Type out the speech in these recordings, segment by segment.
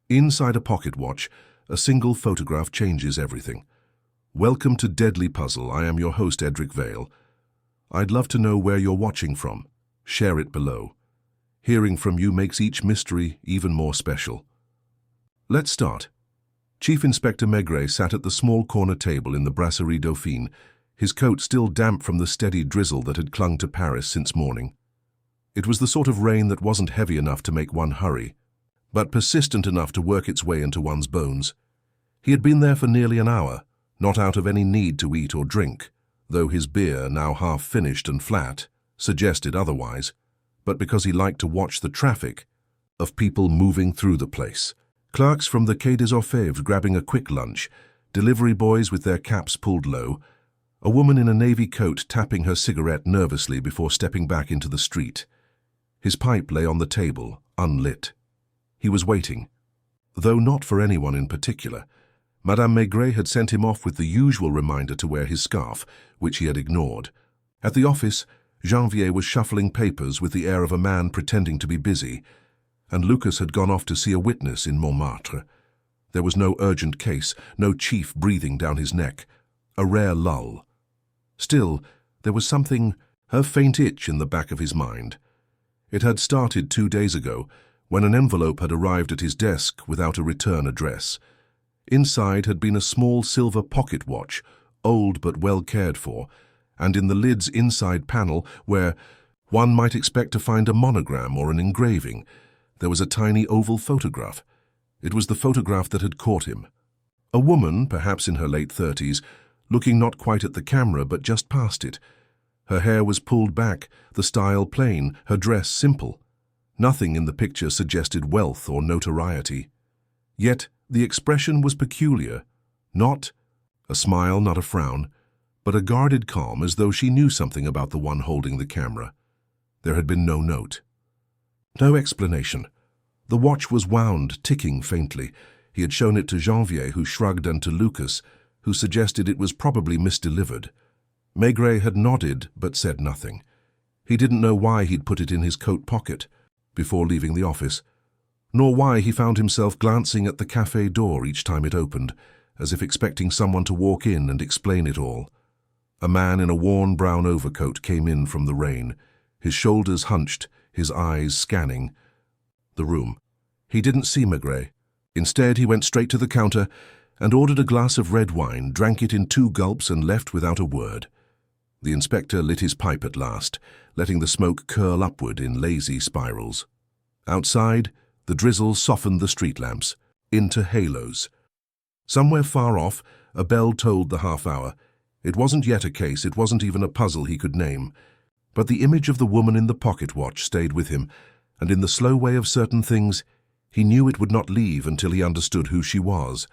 Inside a pocket watch, a single photograph changes everything. Welcome to Deadly Puzzle. I am your host, Edric Vale. I'd love to know where you're watching from. Share it below. Hearing from you makes each mystery even more special. Let's start. Chief Inspector Maigret sat at the small corner table in the Brasserie Dauphine, his coat still damp from the steady drizzle that had clung to Paris since morning. It was the sort of rain that wasn't heavy enough to make one hurry, but persistent enough to work its way into one's bones. He had been there for nearly an hour, not out of any need to eat or drink, though his beer, now half finished and flat, suggested otherwise, but because he liked to watch the traffic of people moving through the place. Clerks from the Quai des Orfèvres grabbing a quick lunch, delivery boys with their caps pulled low, a woman in a navy coat tapping her cigarette nervously before stepping back into the street. His pipe lay on the table, unlit. He was waiting, though not for anyone in particular. Madame Maigret had sent him off with the usual reminder to wear his scarf, which he had ignored. At the office, Janvier was shuffling papers with the air of a man pretending to be busy, and Lucas had gone off to see a witness in Montmartre. There was no urgent case, no chief breathing down his neck, a rare lull. Still, there was something, a faint itch in the back of his mind. It had started 2 days ago, when an envelope had arrived at his desk without a return address. Inside had been a small silver pocket watch, old but well cared for, and in the lid's inside panel, where one might expect to find a monogram or an engraving, there was a tiny oval photograph. It was the photograph that had caught him. A woman, perhaps in her late 30s, looking not quite at the camera but just past it. Her hair was pulled back, the style plain, her dress simple. Nothing in the picture suggested wealth or notoriety. Yet the expression was peculiar. Not a smile, not a frown, but a guarded calm, as though she knew something about the one holding the camera. There had been no note. No explanation. The watch was wound, ticking faintly. He had shown it to Janvier, who shrugged, and to Lucas, who suggested it was probably misdelivered. Maigret had nodded, but said nothing. He didn't know why he'd put it in his coat pocket before leaving the office, nor why he found himself glancing at the café door each time it opened, as if expecting someone to walk in and explain it all. A man in a worn brown overcoat came in from the rain, his shoulders hunched, his eyes scanning the room. He didn't see Maigret. Instead, he went straight to the counter and ordered a glass of red wine, drank it in 2 gulps, and left without a word. The inspector lit his pipe at last, letting the smoke curl upward in lazy spirals. Outside, the drizzle softened the street lamps into halos. Somewhere far off, a bell tolled the half-hour. It wasn't yet a case, it wasn't even a puzzle he could name. But the image of the woman in the pocket watch stayed with him, and in the slow way of certain things, he knew it would not leave until he understood who she was,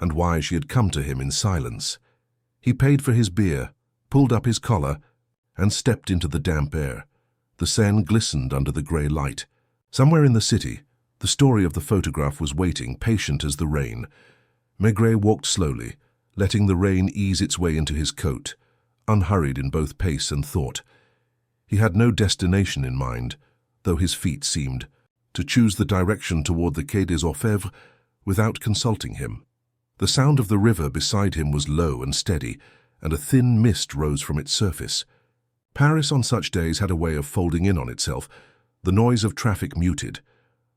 and why she had come to him in silence. He paid for his beer, pulled up his collar, and stepped into the damp air. The Seine glistened under the grey light. Somewhere in the city, the story of the photograph was waiting, patient as the rain. Maigret walked slowly, letting the rain ease its way into his coat, unhurried in both pace and thought. He had no destination in mind, though his feet seemed to choose the direction toward the Quai des Orfèvres without consulting him. The sound of the river beside him was low and steady, and a thin mist rose from its surface. Paris on such days had a way of folding in on itself, the noise of traffic muted,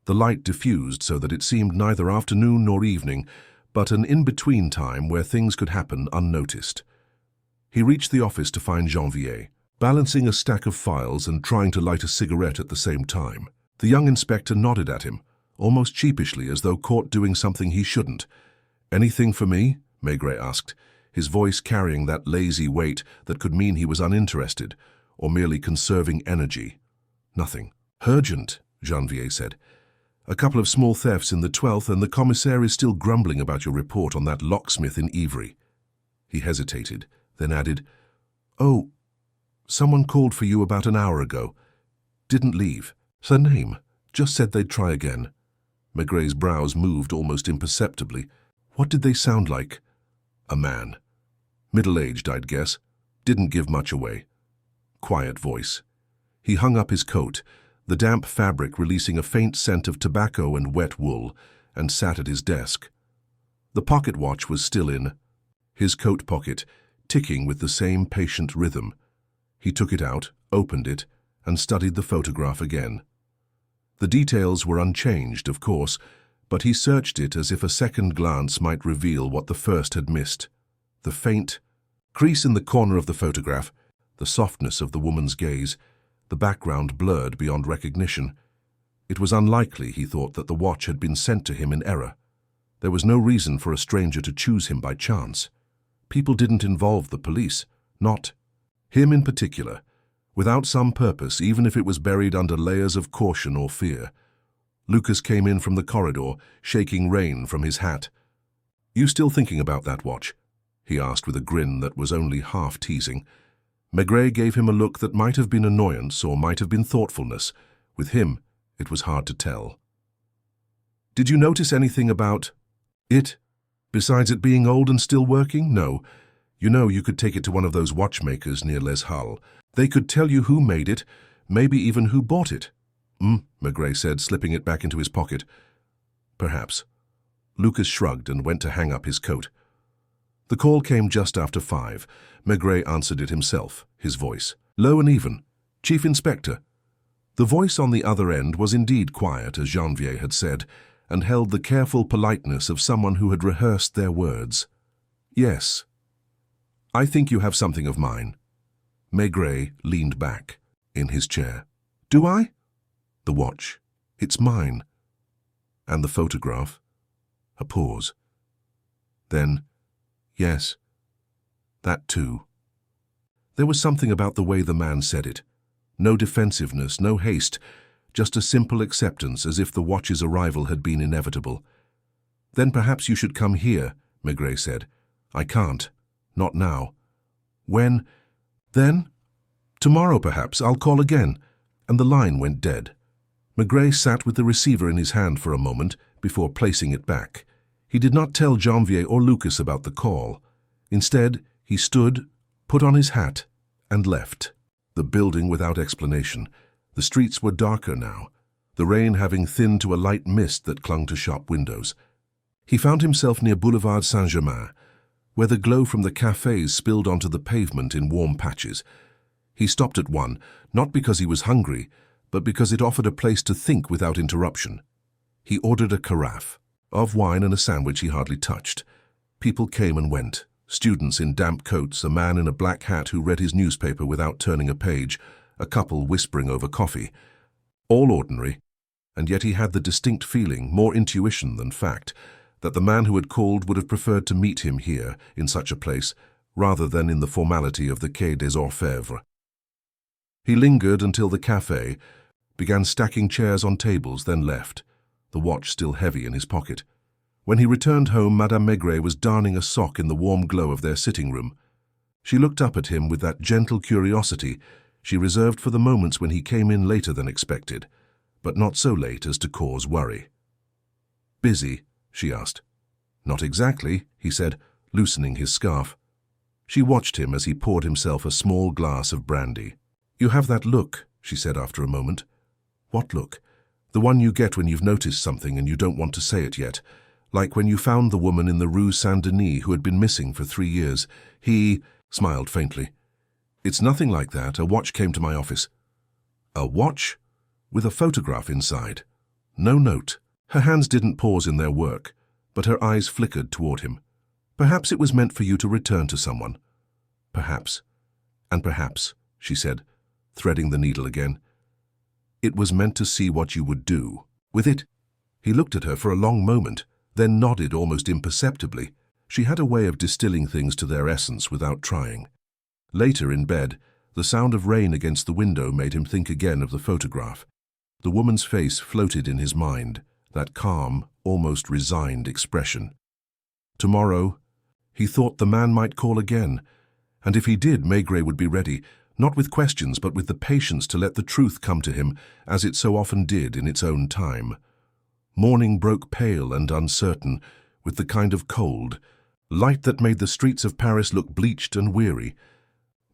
the light diffused so that it seemed neither afternoon nor evening, but an in-between time where things could happen unnoticed. He reached the office to find Janvier, balancing a stack of files and trying to light a cigarette at the same time. The young inspector nodded at him, almost sheepishly, as though caught doing something he shouldn't. "Anything for me?" Maigret asked, his voice carrying that lazy weight that could mean he was uninterested or merely conserving energy. "Nothing." "Urgent," Janvier said. "A couple of small thefts in the 12th, and the commissaire is still grumbling about your report on that locksmith in Ivry." He hesitated, then added, "Oh, someone called for you about an hour ago. Didn't leave. Her name. Just said they'd try again." Maigret's brows moved almost imperceptibly. "What did they sound like?" "A man. Middle-aged, I'd guess. Didn't give much away." Quiet voice. He hung up his coat, the damp fabric releasing a faint scent of tobacco and wet wool, and sat at his desk. The pocket watch was still in his coat pocket, ticking with the same patient rhythm. He took it out, opened it, and studied the photograph again. The details were unchanged, of course, but he searched it as if a second glance might reveal what the first had missed. The faint crease in the corner of the photograph, the softness of the woman's gaze, the background blurred beyond recognition. It was unlikely, he thought, that the watch had been sent to him in error. There was no reason for a stranger to choose him by chance. People didn't involve the police, not him in particular, without some purpose, even if it was buried under layers of caution or fear. Lucas came in from the corridor, shaking rain from his hat. "You still thinking about that watch?" he asked with a grin that was only half teasing. Maigret gave him a look that might have been annoyance or might have been thoughtfulness. With him, it was hard to tell. "Did you notice anything about it, besides it being old and still working?" "No. You know, you could take it to one of those watchmakers near Les Halles. They could tell you who made it, maybe even who bought it." Maigret said, slipping it back into his pocket. "Perhaps." Lucas shrugged and went to hang up his coat. The call came just after 5. Maigret answered it himself, his voice low and even. "Chief Inspector." The voice on the other end was indeed quiet, as Janvier had said, and held the careful politeness of someone who had rehearsed their words. "Yes. I think you have something of mine." Maigret leaned back in his chair. "Do I?" "The watch. It's mine." "And the photograph?" A pause. Then, "Yes, that too." There was something about the way the man said it. No defensiveness, no haste, just a simple acceptance, as if the watch's arrival had been inevitable. "Then perhaps you should come here," Maigret said. "I can't. Not now." "When?" "Then? Tomorrow, perhaps. I'll call again." And the line went dead. Maigret sat with the receiver in his hand for a moment before placing it back. He did not tell Janvier or Lucas about the call. Instead, he stood, put on his hat, and left. The building without explanation. The streets were darker now, the rain having thinned to a light mist that clung to shop windows. He found himself near Boulevard Saint-Germain, where the glow from the cafes spilled onto the pavement in warm patches. He stopped at one, not because he was hungry, but because it offered a place to think without interruption. He ordered a carafe of wine and a sandwich he hardly touched. People came and went. Students in damp coats, a man in a black hat who read his newspaper without turning a page, a couple whispering over coffee. All ordinary, and yet he had the distinct feeling, more intuition than fact, that the man who had called would have preferred to meet him here, in such a place, rather than in the formality of the Quai des Orfèvres. He lingered until the café, began stacking chairs on tables, then left, the watch still heavy in his pocket. When he returned home, Madame Maigret was darning a sock in the warm glow of their sitting room. She looked up at him with that gentle curiosity she reserved for the moments when he came in later than expected, but not so late as to cause worry. "Busy?" she asked. "Not exactly," he said, loosening his scarf. She watched him as he poured himself a small glass of brandy. "You have that look," she said after a moment. "What look?" "The one you get when you've noticed something and you don't want to say it yet. Like when you found the woman in the Rue Saint-Denis who had been missing for 3 years. He smiled faintly. "It's nothing like that. A watch came to my office." "A watch? With a photograph inside?" "No note." Her hands didn't pause in their work, but her eyes flickered toward him. "Perhaps it was meant for you to return to someone." "Perhaps. And perhaps," she said, threading the needle again, "it was meant to see what you would do with it." He looked at her for a long moment, then nodded almost imperceptibly. She had a way of distilling things to their essence without trying. Later, in bed, the sound of rain against the window made him think again of the photograph. The woman's face floated in his mind, that calm, almost resigned expression. Tomorrow, he thought the man might call again, and if he did, Maigret would be ready, not with questions but with the patience to let the truth come to him, as it so often did in its own time. Morning broke pale and uncertain, with the kind of cold, light that made the streets of Paris look bleached and weary.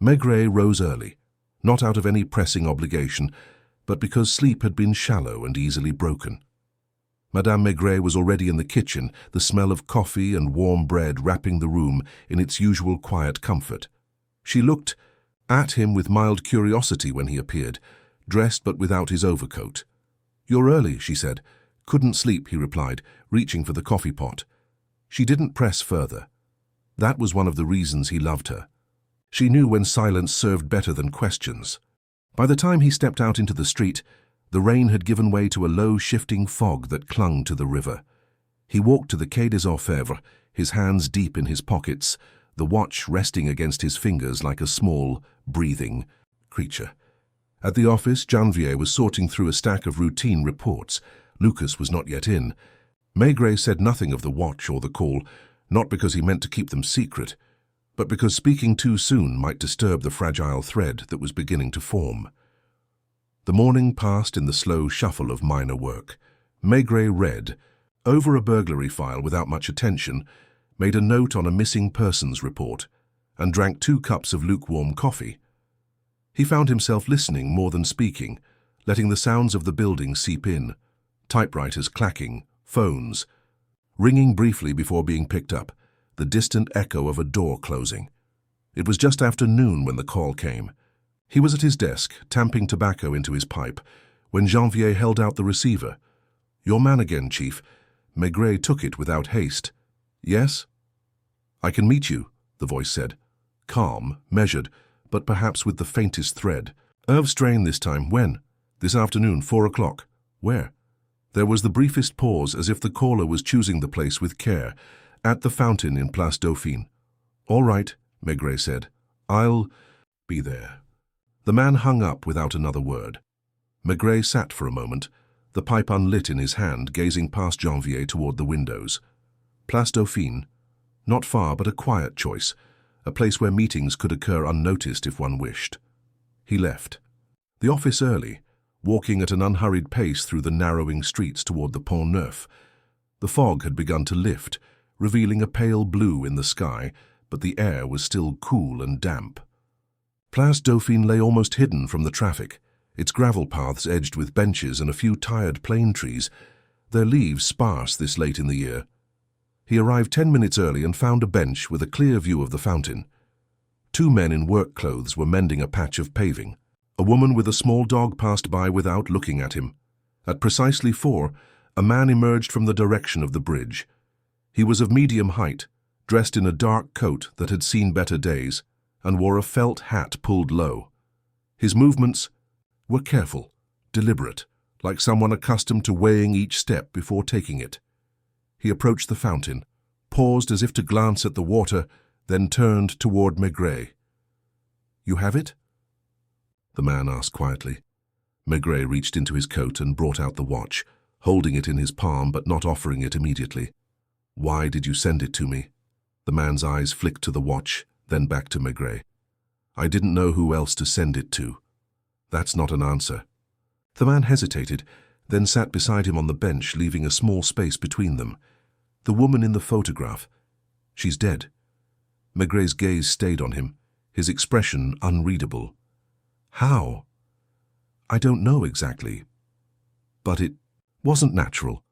Maigret rose early, not out of any pressing obligation, but because sleep had been shallow and easily broken. Madame Maigret was already in the kitchen, the smell of coffee and warm bread wrapping the room in its usual quiet comfort. She looked at him with mild curiosity when he appeared, dressed but without his overcoat. "You're early," she said. "Couldn't sleep," he replied, reaching for the coffee pot. She didn't press further. That was one of the reasons he loved her. She knew when silence served better than questions. By the time he stepped out into the street, the rain had given way to a low, shifting fog that clung to the river. He walked to the Quai des Orfèvres, his hands deep in his pockets, the watch resting against his fingers like a small, breathing creature. At the office, Janvier was sorting through a stack of routine reports. Lucas was not yet in. Maigret said nothing of the watch or the call, not because he meant to keep them secret, but because speaking too soon might disturb the fragile thread that was beginning to form. The morning passed in the slow shuffle of minor work. Maigret read over a burglary file without much attention, made a note on a missing persons report, and drank 2 cups of lukewarm coffee. He found himself listening more than speaking, letting the sounds of the building seep in, typewriters clacking, phones, ringing briefly before being picked up, the distant echo of a door closing. It was just after noon when the call came. He was at his desk, tamping tobacco into his pipe, when Janvier held out the receiver. "Your man again, Chief." Maigret took it without haste. "Yes?" "I can meet you," the voice said. Calm, measured, but perhaps with the faintest thread. "Herve strain this time. When?" "This afternoon, 4 o'clock." "Where?" There was the briefest pause, as if the caller was choosing the place with care. "At the fountain in Place Dauphine." "All right," Maigret said. "I'll be there." The man hung up without another word. Maigret sat for a moment, the pipe unlit in his hand, gazing past Janvier toward the windows. Place Dauphine. Not far, but a quiet choice, a place where meetings could occur unnoticed if one wished. He left the office early, walking at an unhurried pace through the narrowing streets toward the Pont Neuf. The fog had begun to lift, revealing a pale blue in the sky, but the air was still cool and damp. Place Dauphine lay almost hidden from the traffic, its gravel paths edged with benches and a few tired plane trees, their leaves sparse this late in the year. He arrived 10 minutes early and found a bench with a clear view of the fountain. 2 men in work clothes were mending a patch of paving. A woman with a small dog passed by without looking at him. At precisely 4, a man emerged from the direction of the bridge. He was of medium height, dressed in a dark coat that had seen better days, and wore a felt hat pulled low. His movements were careful, deliberate, like someone accustomed to weighing each step before taking it. He approached the fountain, paused as if to glance at the water, then turned toward Maigret. "You have it?" the man asked quietly. Maigret reached into his coat and brought out the watch, holding it in his palm but not offering it immediately. "Why did you send it to me?" The man's eyes flicked to the watch, then back to Maigret. "I didn't know who else to send it to." "That's not an answer." The man hesitated, then sat beside him on the bench, leaving a small space between them. "The woman in the photograph. She's dead." Maigret's gaze stayed on him, his expression unreadable. "How?" "I don't know exactly. But it wasn't natural."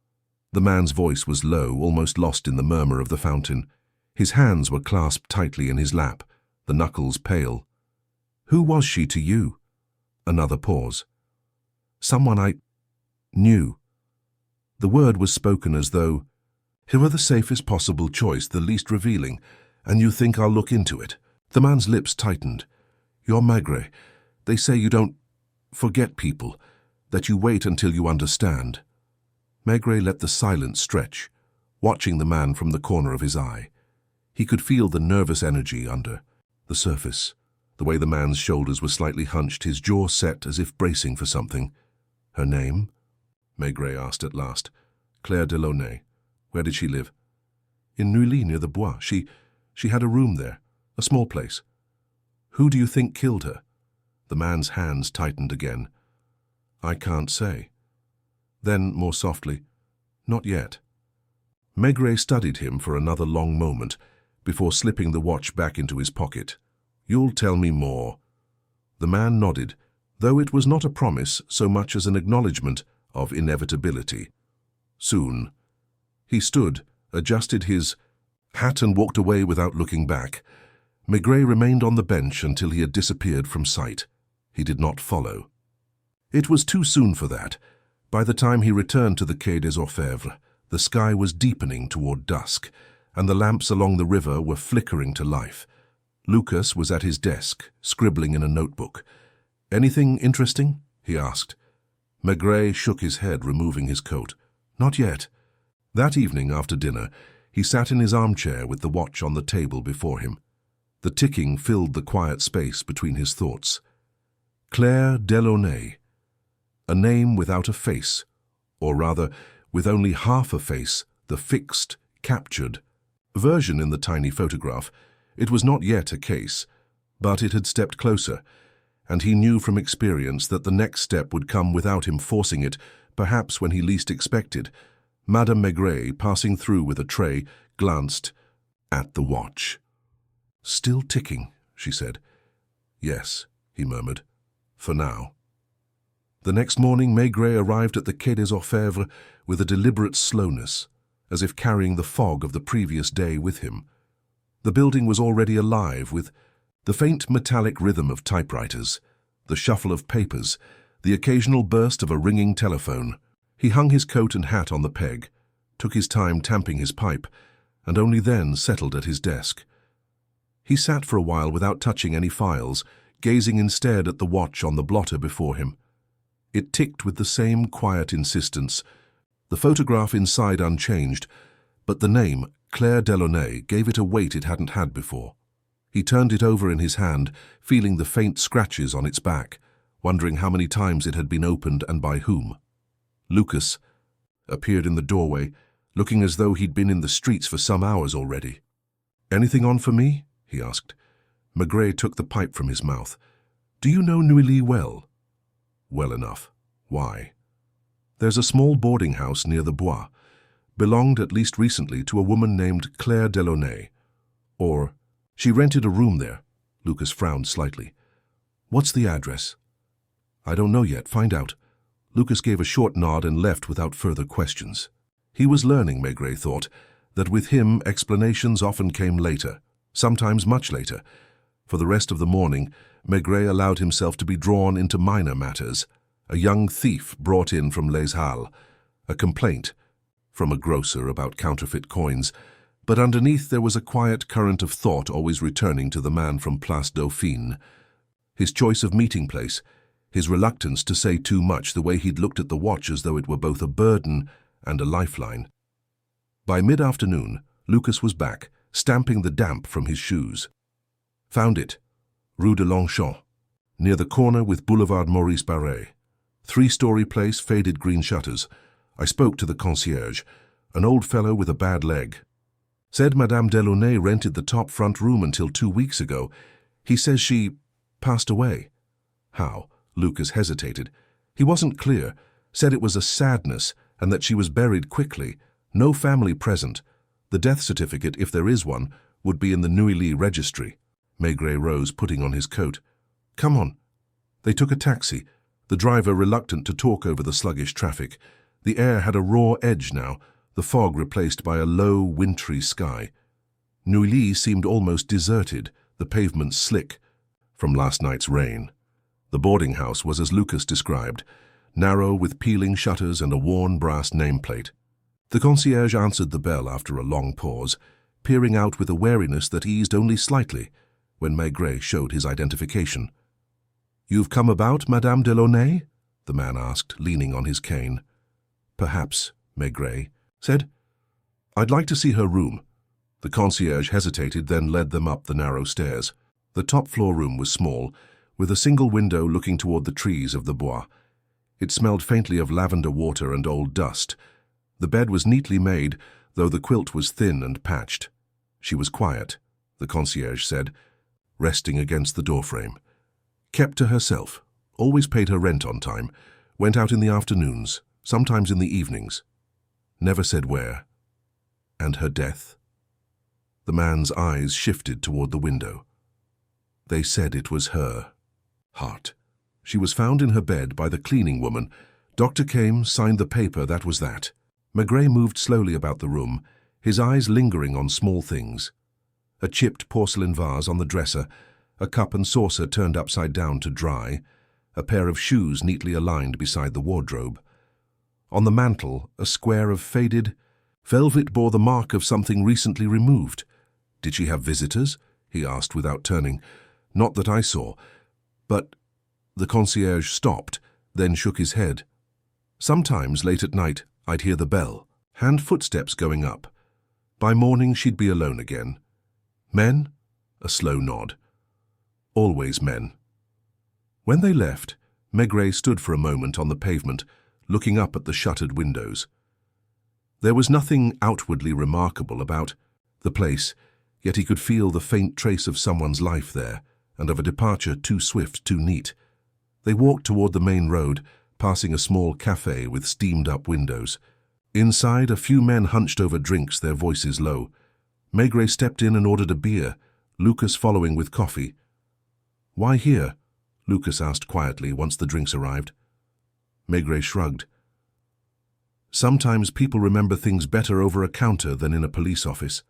The man's voice was low, almost lost in the murmur of the fountain. His hands were clasped tightly in his lap, the knuckles pale. "Who was she to you?" Another pause. "Someone I knew." The word was spoken as though, "Here are the safest possible choice, the least revealing, and you think I'll look into it." The man's lips tightened. "You're Maigret. They say you don't forget people, that you wait until you understand." Maigret let the silence stretch, watching the man from the corner of his eye. He could feel the nervous energy under the surface, the way the man's shoulders were slightly hunched, his jaw set as if bracing for something. "Her name?" Maigret asked at last. "Claire Delaunay. Where did she live?" "In Neuilly, near the Bois. She had a room there, a small place." "Who do you think killed her?" The man's hands tightened again. "I can't say." Then, more softly, "Not yet." Maigret studied him for another long moment, before slipping the watch back into his pocket. "You'll tell me more." The man nodded, though it was not a promise so much as an acknowledgement of inevitability. Soon. He stood, adjusted his hat and walked away without looking back. Maigret remained on the bench until he had disappeared from sight. He did not follow. It was too soon for that. By the time he returned to the Quai des Orfèvres, the sky was deepening toward dusk, and the lamps along the river were flickering to life. Lucas was at his desk, scribbling in a notebook. "Anything interesting?" he asked. Maigret shook his head, removing his coat. "Not yet." That evening, after dinner, he sat in his armchair with the watch on the table before him. The ticking filled the quiet space between his thoughts. Claire Delaunay. A name without a face, or rather, with only half a face, the fixed, captured version in the tiny photograph. It was not yet a case, but it had stepped closer, and he knew from experience that the next step would come without him forcing it, perhaps when he least expected. Madame Maigret, passing through with a tray, glanced at the watch. "Still ticking," she said. "Yes," he murmured, "for now." The next morning, Maigret arrived at the Quai des Orfèvres with a deliberate slowness, as if carrying the fog of the previous day with him. The building was already alive with the faint metallic rhythm of typewriters, the shuffle of papers, the occasional burst of a ringing telephone. He hung his coat and hat on the peg, took his time tamping his pipe, and only then settled at his desk. He sat for a while without touching any files, gazing instead at the watch on the blotter before him. It ticked with the same quiet insistence, the photograph inside unchanged, but the name, Claire Delaunay, gave it a weight it hadn't had before. He turned it over in his hand, feeling the faint scratches on its back, wondering how many times it had been opened and by whom. Lucas appeared in the doorway, looking as though he'd been in the streets for some hours already. "Anything on for me?" he asked. Maigret took the pipe from his mouth. "Do you know Neuilly well?" "Well enough. Why?" "There's a small boarding house near the Bois. Belonged, at least recently, to a woman named Claire Delaunay. Or, she rented a room there." Lucas frowned slightly. "What's the address?" "I don't know yet. Find out." Lucas gave a short nod and left without further questions. He was learning, Maigret thought, that with him explanations often came later, sometimes much later. For the rest of the morning, Maigret allowed himself to be drawn into minor matters. A young thief brought in from Les Halles, a complaint from a grocer about counterfeit coins, but underneath there was a quiet current of thought always returning to the man from Place Dauphine. His choice of meeting place, his reluctance to say too much, the way he'd looked at the watch as though it were both a burden and a lifeline. By mid-afternoon, Lucas was back, stamping the damp from his shoes. "Found it. Rue de Longchamp, near the corner with Boulevard Maurice Barré. 3-story place, faded green shutters. I spoke to the concierge, an old fellow with a bad leg. Said Madame Delaunay rented the top front room until 2 weeks ago. He says she passed away." "How?" Lucas hesitated. He wasn't clear. Said it was a sadness and that she was buried quickly. No family present. The death certificate, if there is one, would be in the Neuilly registry. Maigret rose, putting on his coat. "Come on." They took a taxi, the driver reluctant to talk over the sluggish traffic. The air had a raw edge now, the fog replaced by a low, wintry sky. Neuilly seemed almost deserted, the pavements slick from last night's rain. The boarding house was as Lucas described, narrow with peeling shutters and a worn brass nameplate. The concierge answered the bell after a long pause, peering out with a wariness that eased only slightly when Maigret showed his identification. "You've come about Madame Delaunay?" the man asked, leaning on his cane. "Perhaps," Maigret said. "I'd like to see her room." The concierge hesitated, then led them up the narrow stairs. The top-floor room was small, with a single window looking toward the trees of the Bois. It smelled faintly of lavender water and old dust. The bed was neatly made, though the quilt was thin and patched. She was quiet, the concierge said, resting against the doorframe. Kept to herself, always paid her rent on time, went out in the afternoons, sometimes in the evenings. Never said where. And her death? The man's eyes shifted toward the window. They said it was her heart. She was found in her bed by the cleaning woman. Doctor came, signed the paper, that was that. Maigret moved slowly about the room, his eyes lingering on small things. A chipped porcelain vase on the dresser, a cup and saucer turned upside down to dry, a pair of shoes neatly aligned beside the wardrobe. On the mantel, a square of faded velvet bore the mark of something recently removed. "Did she have visitors?" he asked without turning. "Not that I saw, but—" The concierge stopped, then shook his head. "Sometimes, late at night, I'd hear the bell, hand footsteps going up. By morning, she'd be alone again. Men?" A slow nod. "Always men." When they left, Maigret stood for a moment on the pavement, looking up at the shuttered windows. There was nothing outwardly remarkable about the place, yet he could feel the faint trace of someone's life there, and of a departure too swift, too neat. They walked toward the main road, passing a small café with steamed-up windows. Inside, a few men hunched over drinks, their voices low. Maigret stepped in and ordered a beer, Lucas following with coffee. "Why here?" Lucas asked quietly once the drinks arrived. Maigret shrugged. "Sometimes people remember things better over a counter than in a police office."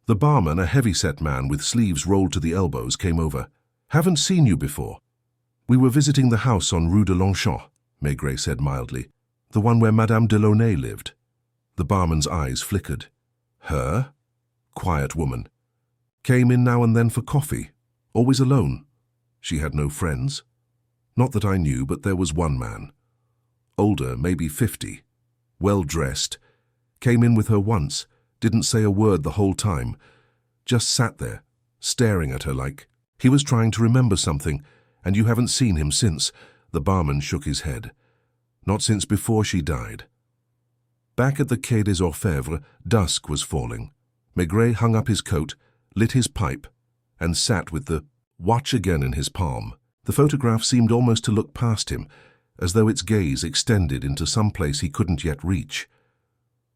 The barman, a heavy-set man with sleeves rolled to the elbows, came over. "Haven't seen you before." "We were visiting the house on Rue de Longchamp," Maigret said mildly. "The one where Madame Delaunay lived." The barman's eyes flickered. "Her?" "Quiet woman. Came in now and then for coffee. Always alone. She had no friends." "Not that I knew, but there was one man. Older, maybe 50. Well-dressed. Came in with her once, didn't say a word the whole time. Just sat there, staring at her like he was trying to remember something. And you haven't seen him since?" The barman shook his head. "Not since before she died." Back at the Quai des Orfèvres, dusk was falling. Maigret hung up his coat, lit his pipe, and sat with the watch again in his palm. The photograph seemed almost to look past him, as though its gaze extended into some place he couldn't yet reach.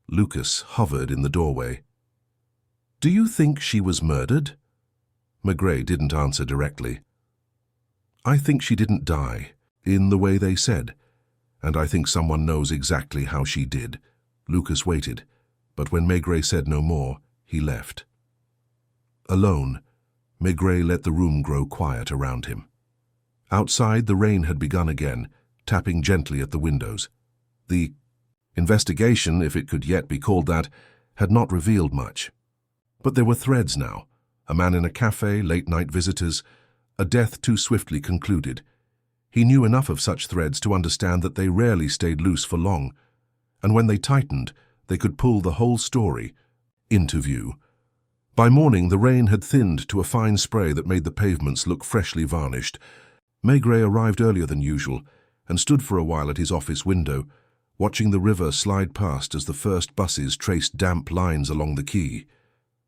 Lucas hovered in the doorway. "Do you think she was murdered?" Maigret didn't answer directly. "I think she didn't die, in the way they said, and I think someone knows exactly how she did." Lucas waited, but when Maigret said no more, he left. Alone, Maigret let the room grow quiet around him. Outside, the rain had begun again, tapping gently at the windows. The investigation, if it could yet be called that, had not revealed much. But there were threads now. A man in a café, late-night visitors, a death too swiftly concluded. He knew enough of such threads to understand that they rarely stayed loose for long, and when they tightened, they could pull the whole story into view. By morning, the rain had thinned to a fine spray that made the pavements look freshly varnished. Maigret arrived earlier than usual and stood for a while at his office window, watching the river slide past as the first buses traced damp lines along the quay.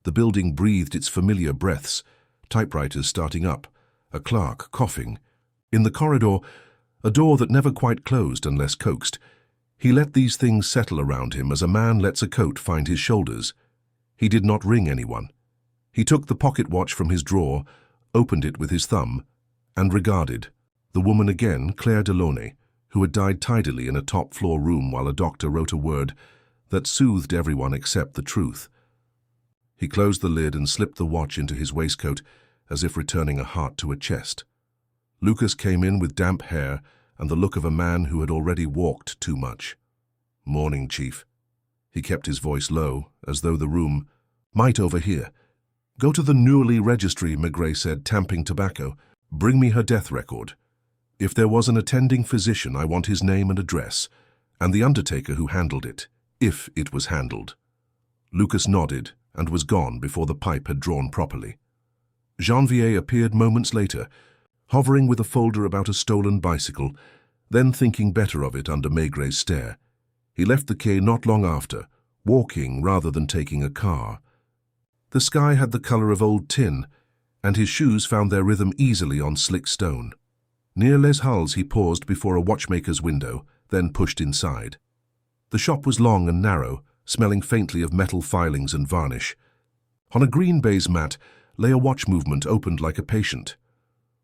The building breathed its familiar breaths, typewriters starting up, a clerk coughing. In the corridor, a door that never quite closed unless coaxed. He let these things settle around him as a man lets a coat find his shoulders. He did not ring anyone. He took the pocket watch from his drawer, opened it with his thumb, and regarded the woman again, Claire Delaunay, who had died tidily in a top-floor room while a doctor wrote a word that soothed everyone except the truth. He closed the lid and slipped the watch into his waistcoat, as if returning a heart to a chest. Lucas came in with damp hair and the look of a man who had already walked too much. "Morning, Chief." He kept his voice low, as though the room might overhear. "Go to the Neuilly registry," Maigret said, tamping tobacco. "Bring me her death record. If there was an attending physician, I want his name and address, and the undertaker who handled it, if it was handled." Lucas nodded and was gone before the pipe had drawn properly. Janvier appeared moments later, hovering with a folder about a stolen bicycle, then thinking better of it under Maigret's stare. He left the quay not long after, walking rather than taking a car. The sky had the color of old tin, and his shoes found their rhythm easily on slick stone. Near Les Halles he paused before a watchmaker's window, then pushed inside. The shop was long and narrow, smelling faintly of metal filings and varnish. On a green baize mat lay a watch movement opened like a patient.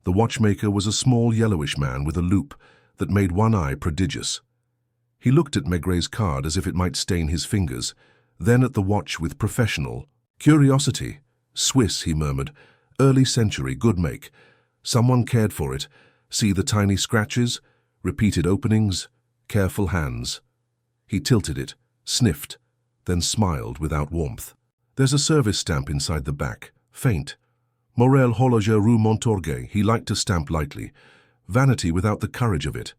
The watchmaker was a small yellowish man with a loop that made one eye prodigious. He looked at Maigret's card as if it might stain his fingers, then at the watch with professional curiosity. Swiss, he murmured. Early century, good make. Someone cared for it. See the tiny scratches? Repeated openings? Careful hands. He tilted it, sniffed, then smiled without warmth. There's a service stamp inside the back, faint. Morel Horloger Rue Montorgueil. He liked to stamp lightly. Vanity without the courage of it.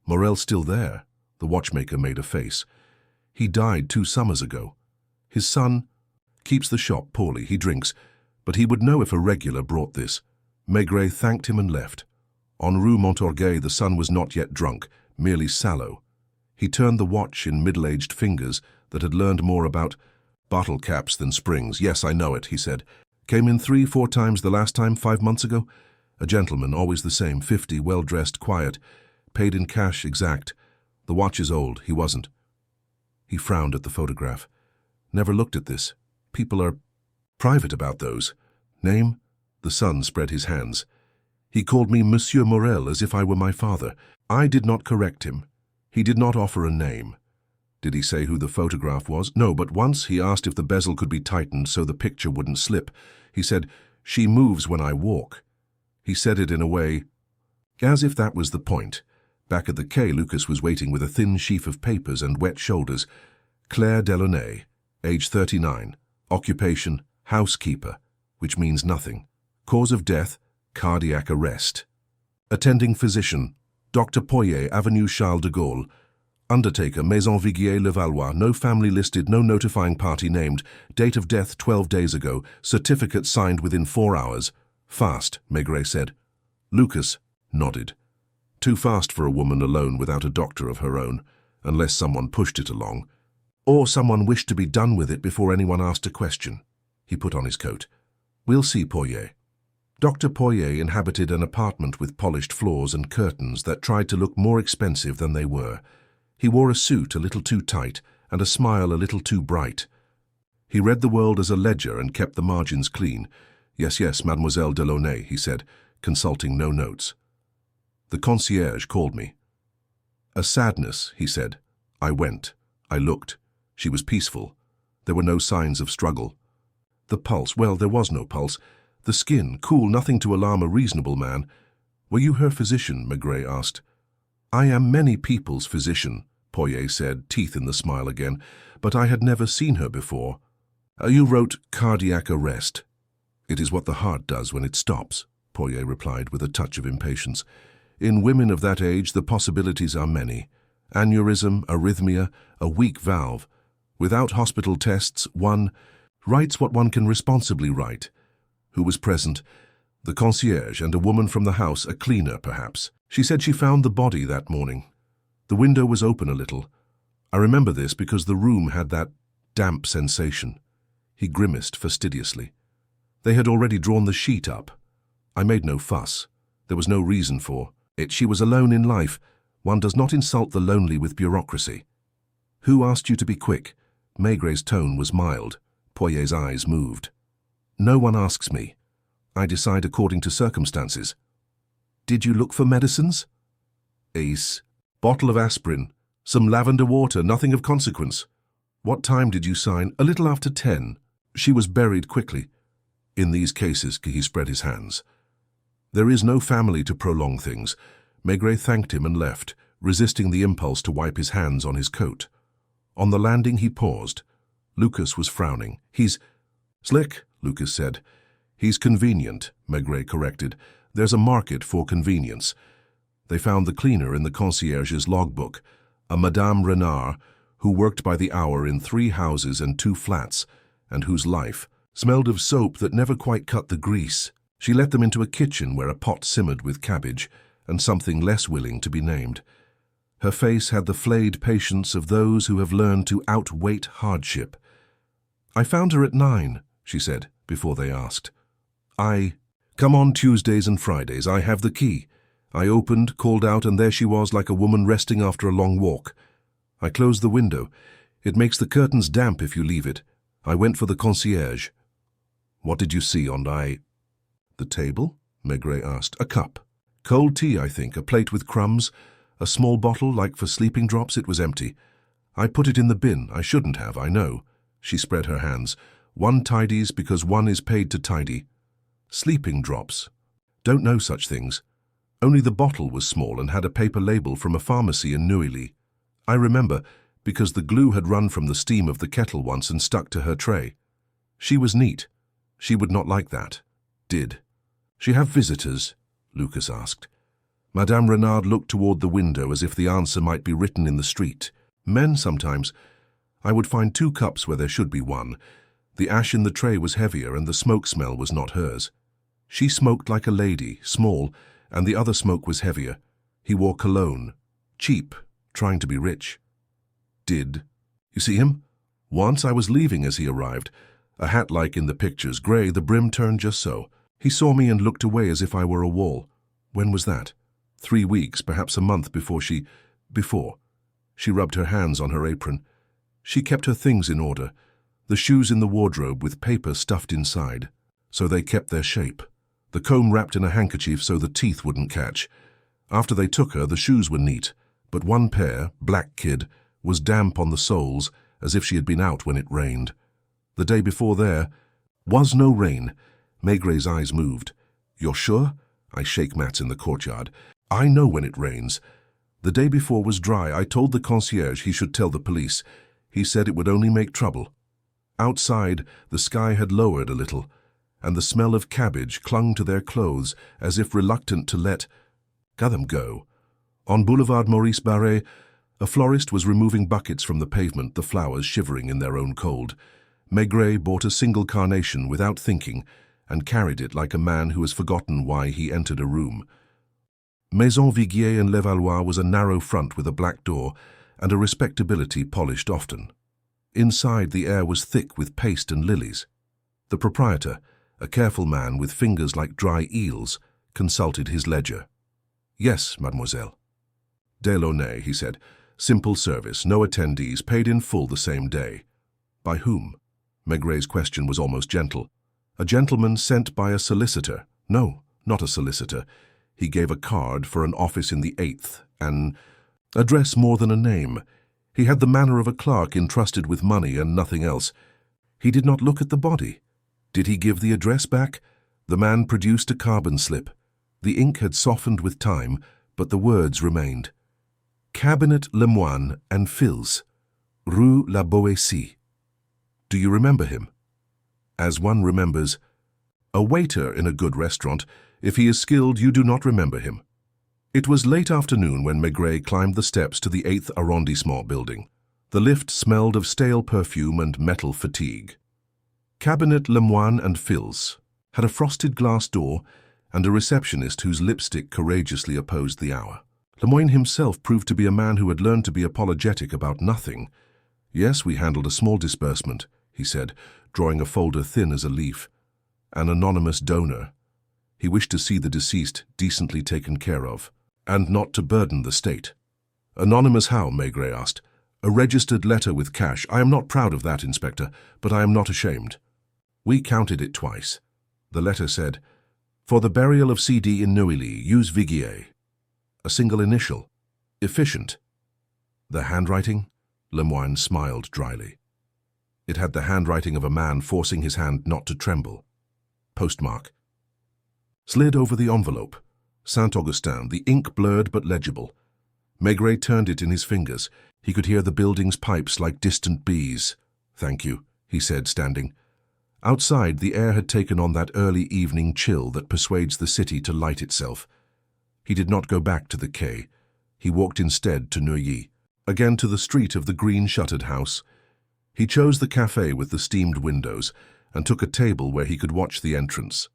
Morel's still there. The watchmaker made a face. He died 2 summers ago. His son keeps the shop poorly. He drinks, but he would know if a regular brought this. Maigret thanked him and left. En Rue Montorgueil the son was not yet drunk, merely sallow. He turned the watch in middle-aged fingers that had learned more about bottle caps than springs. Yes, I know it, he said. Came in 3-4 times the last time 5 months ago. A gentleman, always the same, 50, well-dressed, quiet. Paid in cash, exact. The watch is old, he wasn't. He frowned at the photograph. Never looked at this. People are private about those. Name? The son spread his hands. He called me Monsieur Morel as if I were my father. I did not correct him. He did not offer a name. Did he say who the photograph was? No, but once he asked if the bezel could be tightened so the picture wouldn't slip. He said, "She moves when I walk." He said it in a way as if that was the point. Back at the quay, Lucas was waiting with a thin sheaf of papers and wet shoulders. Claire Delaunay, age 39. Occupation, housekeeper, which means nothing. Cause of death, cardiac arrest. Attending physician, Dr. Poirier, Avenue Charles de Gaulle. Undertaker, Maison Viguier-le-Valois. No family listed, no notifying party named. Date of death 12 days ago. Certificate signed within 4 hours. Fast, Maigret said. Lucas nodded. Too fast for a woman alone without a doctor of her own, unless someone pushed it along. Or someone wished to be done with it before anyone asked a question. He put on his coat. We'll see, Poirier. Dr. Poirier inhabited an apartment with polished floors and curtains that tried to look more expensive than they were. He wore a suit a little too tight and a smile a little too bright. He read the world as a ledger and kept the margins clean. Yes, Mademoiselle Delaunay, he said, consulting no notes. The concierge called me. A sadness, he said. I went. I looked. She was peaceful. There were no signs of struggle. The pulse, well, there was no pulse. The skin, cool, nothing to alarm a reasonable man. Were you her physician? Maigret asked. I am many people's physician, Poirier said, teeth in the smile again, but I had never seen her before. You wrote cardiac arrest. It is what the heart does when it stops, Poirier replied with a touch of impatience. In women of that age, the possibilities are many. Aneurysm, arrhythmia, a weak valve. Without hospital tests, one writes what one can responsibly write. Who was present? The concierge and a woman from the house, a cleaner perhaps. She said she found the body that morning. The window was open a little. I remember this because the room had that damp sensation. He grimaced fastidiously. They had already drawn the sheet up. I made no fuss. There was no reason for it. She was alone in life. One does not insult the lonely with bureaucracy. Who asked you to be quick? Maigret's tone was mild. Poirier's eyes moved. No one asks me. I decide according to circumstances. Did you look for medicines? Ace. Bottle of aspirin. Some lavender water, nothing of consequence. What time did you sign? A little after 10. She was buried quickly. In these cases, he spread his hands. There is no family to prolong things. Maigret thanked him and left, resisting the impulse to wipe his hands on his coat. On the landing he paused. Lucas was frowning. He's slick, Lucas said. He's convenient, Maigret corrected. There's a market for convenience. They found the cleaner in the concierge's logbook, a Madame Renard, who worked by the hour in 3 houses and 2 flats, and whose life smelled of soap that never quite cut the grease. She let them into a kitchen where a pot simmered with cabbage, and something less willing to be named. Her face had the flayed patience of those who have learned to outwait hardship. I found her at 9, she said, before they asked. Come on Tuesdays and Fridays, I have the key. I opened, called out, and there she was like a woman resting after a long walk. I closed the window. It makes the curtains damp if you leave it. I went for the concierge. What did you see on the table? Maigret asked. A cup. Cold tea, I think, a plate with crumbs. A small bottle, like for sleeping drops. It was empty. I put it in the bin. I shouldn't have, I know. She spread her hands. One tidies because one is paid to tidy. Sleeping drops. Don't know such things. Only the bottle was small and had a paper label from a pharmacy in Neuilly. I remember, because the glue had run from the steam of the kettle once and stuck to her tray. She was neat. She would not like that. Did she have visitors? Lucas asked. Madame Renard looked toward the window as if the answer might be written in the street. Men sometimes. I would find 2 cups where there should be 1. The ash in the tray was heavier and the smoke smell was not hers. She smoked like a lady, small, and the other smoke was heavier. He wore cologne. Cheap, trying to be rich. Did you see him? Once I was leaving as he arrived. A hat like in the pictures, grey, the brim turned just so. He saw me and looked away as if I were a wall. When was that? 3 weeks, perhaps a month before she rubbed her hands on her apron. She kept her things in order. The shoes in the wardrobe with paper stuffed inside, so they kept their shape. The comb wrapped in a handkerchief so the teeth wouldn't catch. After they took her, the shoes were neat, but one pair, black kid, was damp on the soles, as if she had been out when it rained. The day before there was no rain. Maigray's eyes moved. You're sure? I shake mats in the courtyard. I know when it rains. The day before was dry. I told the concierge he should tell the police. He said it would only make trouble. Outside, the sky had lowered a little, and the smell of cabbage clung to their clothes as if reluctant to let them go. On Boulevard Maurice Barré, a florist was removing buckets from the pavement, the flowers shivering in their own cold. Maigret bought a single carnation without thinking and carried it like a man who has forgotten why he entered a room. Maison Viguier and Levallois was a narrow front with a black door and a respectability polished often. Inside, the air was thick with paste and lilies. The proprietor, a careful man with fingers like dry eels, consulted his ledger. Yes, mademoiselle. Delaunay, he said. Simple service, no attendees, paid in full the same day. By whom? Maigray's question was almost gentle. A gentleman sent by a solicitor. No, not a solicitor. He gave a card for an office in the 8th, an address more than a name. He had the manner of a clerk entrusted with money and nothing else. He did not look at the body. Did he give the address back? The man produced a carbon slip. The ink had softened with time, but the words remained. Cabinet Lemoine and Fils, Rue La Boétie. Do you remember him? As one remembers a waiter in a good restaurant. If he is skilled, you do not remember him. It was late afternoon when Maigret climbed the steps to the 8th arrondissement building. The lift smelled of stale perfume and metal fatigue. Cabinet Lemoine and Fils had a frosted glass door and a receptionist whose lipstick courageously opposed the hour. Lemoine himself proved to be a man who had learned to be apologetic about nothing. Yes, we handled a small disbursement, he said, drawing a folder thin as a leaf. An anonymous donor. He wished to see the deceased decently taken care of, and not to burden the state. Anonymous how? Maigret asked. A registered letter with cash. I am not proud of that, Inspector, but I am not ashamed. We counted it twice. The letter said, For the burial of CD in Neuilly, use Viguier. A single initial. Efficient. The handwriting? Lemoine smiled dryly. It had the handwriting of a man forcing his hand not to tremble. Postmark. Slid over the envelope. Saint-Augustin, the ink blurred but legible. Maigret turned it in his fingers. He could hear the building's pipes like distant bees. Thank you, he said, standing. Outside, the air had taken on that early evening chill that persuades the city to light itself. He did not go back to the quay. He walked instead to Neuilly, again to the street of the green-shuttered house. He chose the café with the steamed windows and took a table where he could watch the entrance.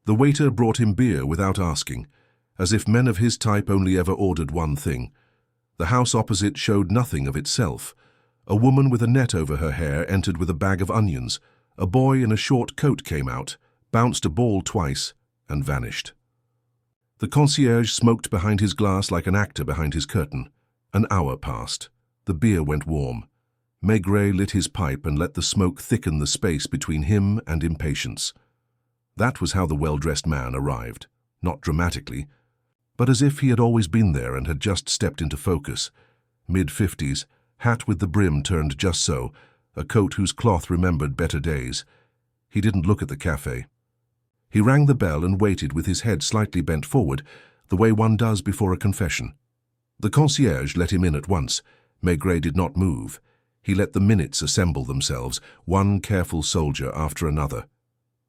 The waiter brought him beer without asking, as if men of his type only ever ordered one thing. The house opposite showed nothing of itself. A woman with a net over her hair entered with a bag of onions. A boy in a short coat came out, bounced a ball twice, and vanished. The concierge smoked behind his glass like an actor behind his curtain. An hour passed. The beer went warm. Maigret lit his pipe and let the smoke thicken the space between him and impatience. That was how the well-dressed man arrived. Not dramatically. but as if he had always been there and had just stepped into focus. Mid-50s, hat with the brim turned just so, a coat whose cloth remembered better days. He didn't look at the cafe. He rang the bell and waited with his head slightly bent forward, the way one does before a confession. The concierge let him in at once. Maigret did not move. He let the minutes assemble themselves, one careful soldier after another.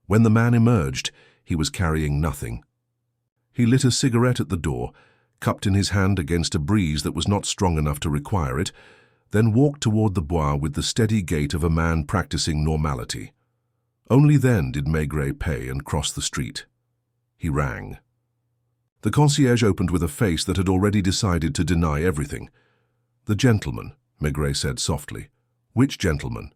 When the man emerged, he was carrying nothing. He lit a cigarette at the door, cupped in his hand against a breeze that was not strong enough to require it, then walked toward the Bois with the steady gait of a man practicing normality. Only then did Maigret pay and cross the street. He rang. The concierge opened with a face that had already decided to deny everything. "The gentleman," Maigret said softly. "Which gentleman?"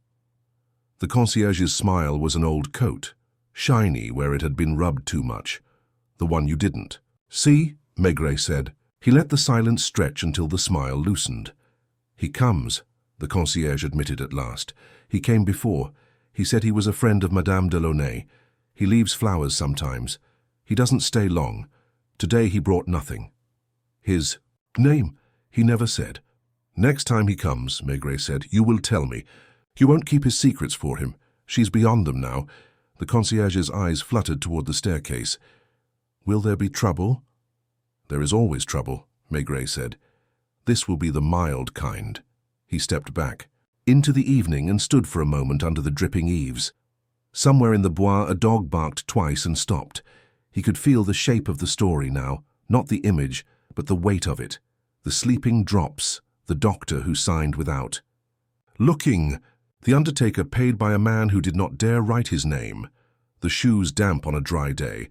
The concierge's smile was an old coat, shiny where it had been rubbed too much. "The one you didn't." "See," Maigret said. He let the silence stretch until the smile loosened. "He comes," the concierge admitted at last. "He came before. He said he was a friend of Madame Delaunay. He leaves flowers sometimes. He doesn't stay long. Today he brought nothing." "His name?" "He never said." "Next time he comes," Maigret said, "you will tell me. You won't keep his secrets for him. She's beyond them now." The concierge's eyes fluttered toward the staircase. "Will there be trouble?" "There is always trouble," Maigret said. "This will be the mild kind." He stepped back into the evening and stood for a moment under the dripping eaves. Somewhere in the Bois a dog barked twice and stopped. He could feel the shape of the story now, not the image, but the weight of it. The sleeping drops, the doctor who signed without. Looking, the undertaker paid by a man who did not dare write his name, the shoes damp on a dry day,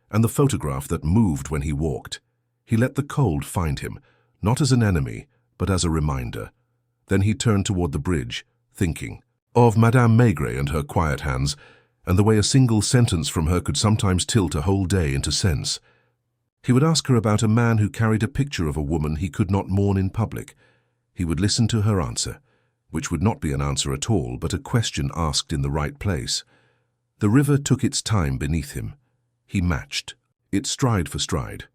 and the photograph that moved when he walked. He let the cold find him, not as an enemy, but as a reminder. Then he turned toward the bridge, thinking of Madame Maigret and her quiet hands, and the way a single sentence from her could sometimes tilt a whole day into sense. He would ask her about a man who carried a picture of a woman he could not mourn in public. He would listen to her answer, which would not be an answer at all, but a question asked in the right place. The river took its time beneath him. He matched it stride for stride.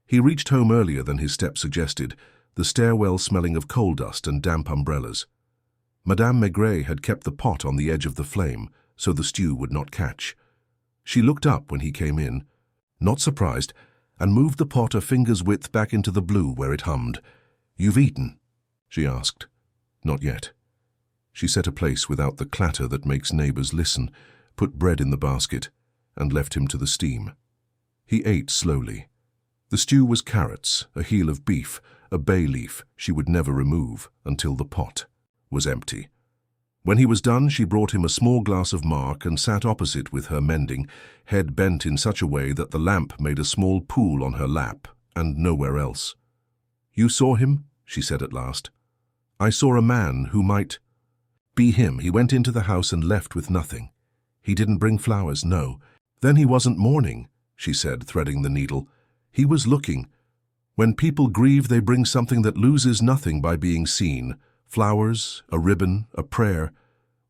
He reached home earlier than his step suggested, the stairwell smelling of coal dust and damp umbrellas. Madame Maigret had kept the pot on the edge of the flame, so the stew would not catch. She looked up when he came in, not surprised, and moved the pot a finger's width back into the blue where it hummed. "You've eaten?" she asked. "Not yet." She set a place without the clatter that makes neighbors listen, put bread in the basket, and left him to the steam. He ate slowly. The stew was carrots, a heel of beef, a bay leaf she would never remove until the pot was empty. When he was done, she brought him a small glass of marc and sat opposite with her mending, head bent in such a way that the lamp made a small pool on her lap and nowhere else. "You saw him?" she said at last. "I saw a man who might be him. He went into the house and left with nothing. He didn't bring flowers, no. Then he wasn't mourning," she said, threading the needle. "He was looking. When people grieve, they bring something that loses nothing by being seen. Flowers, a ribbon, a prayer.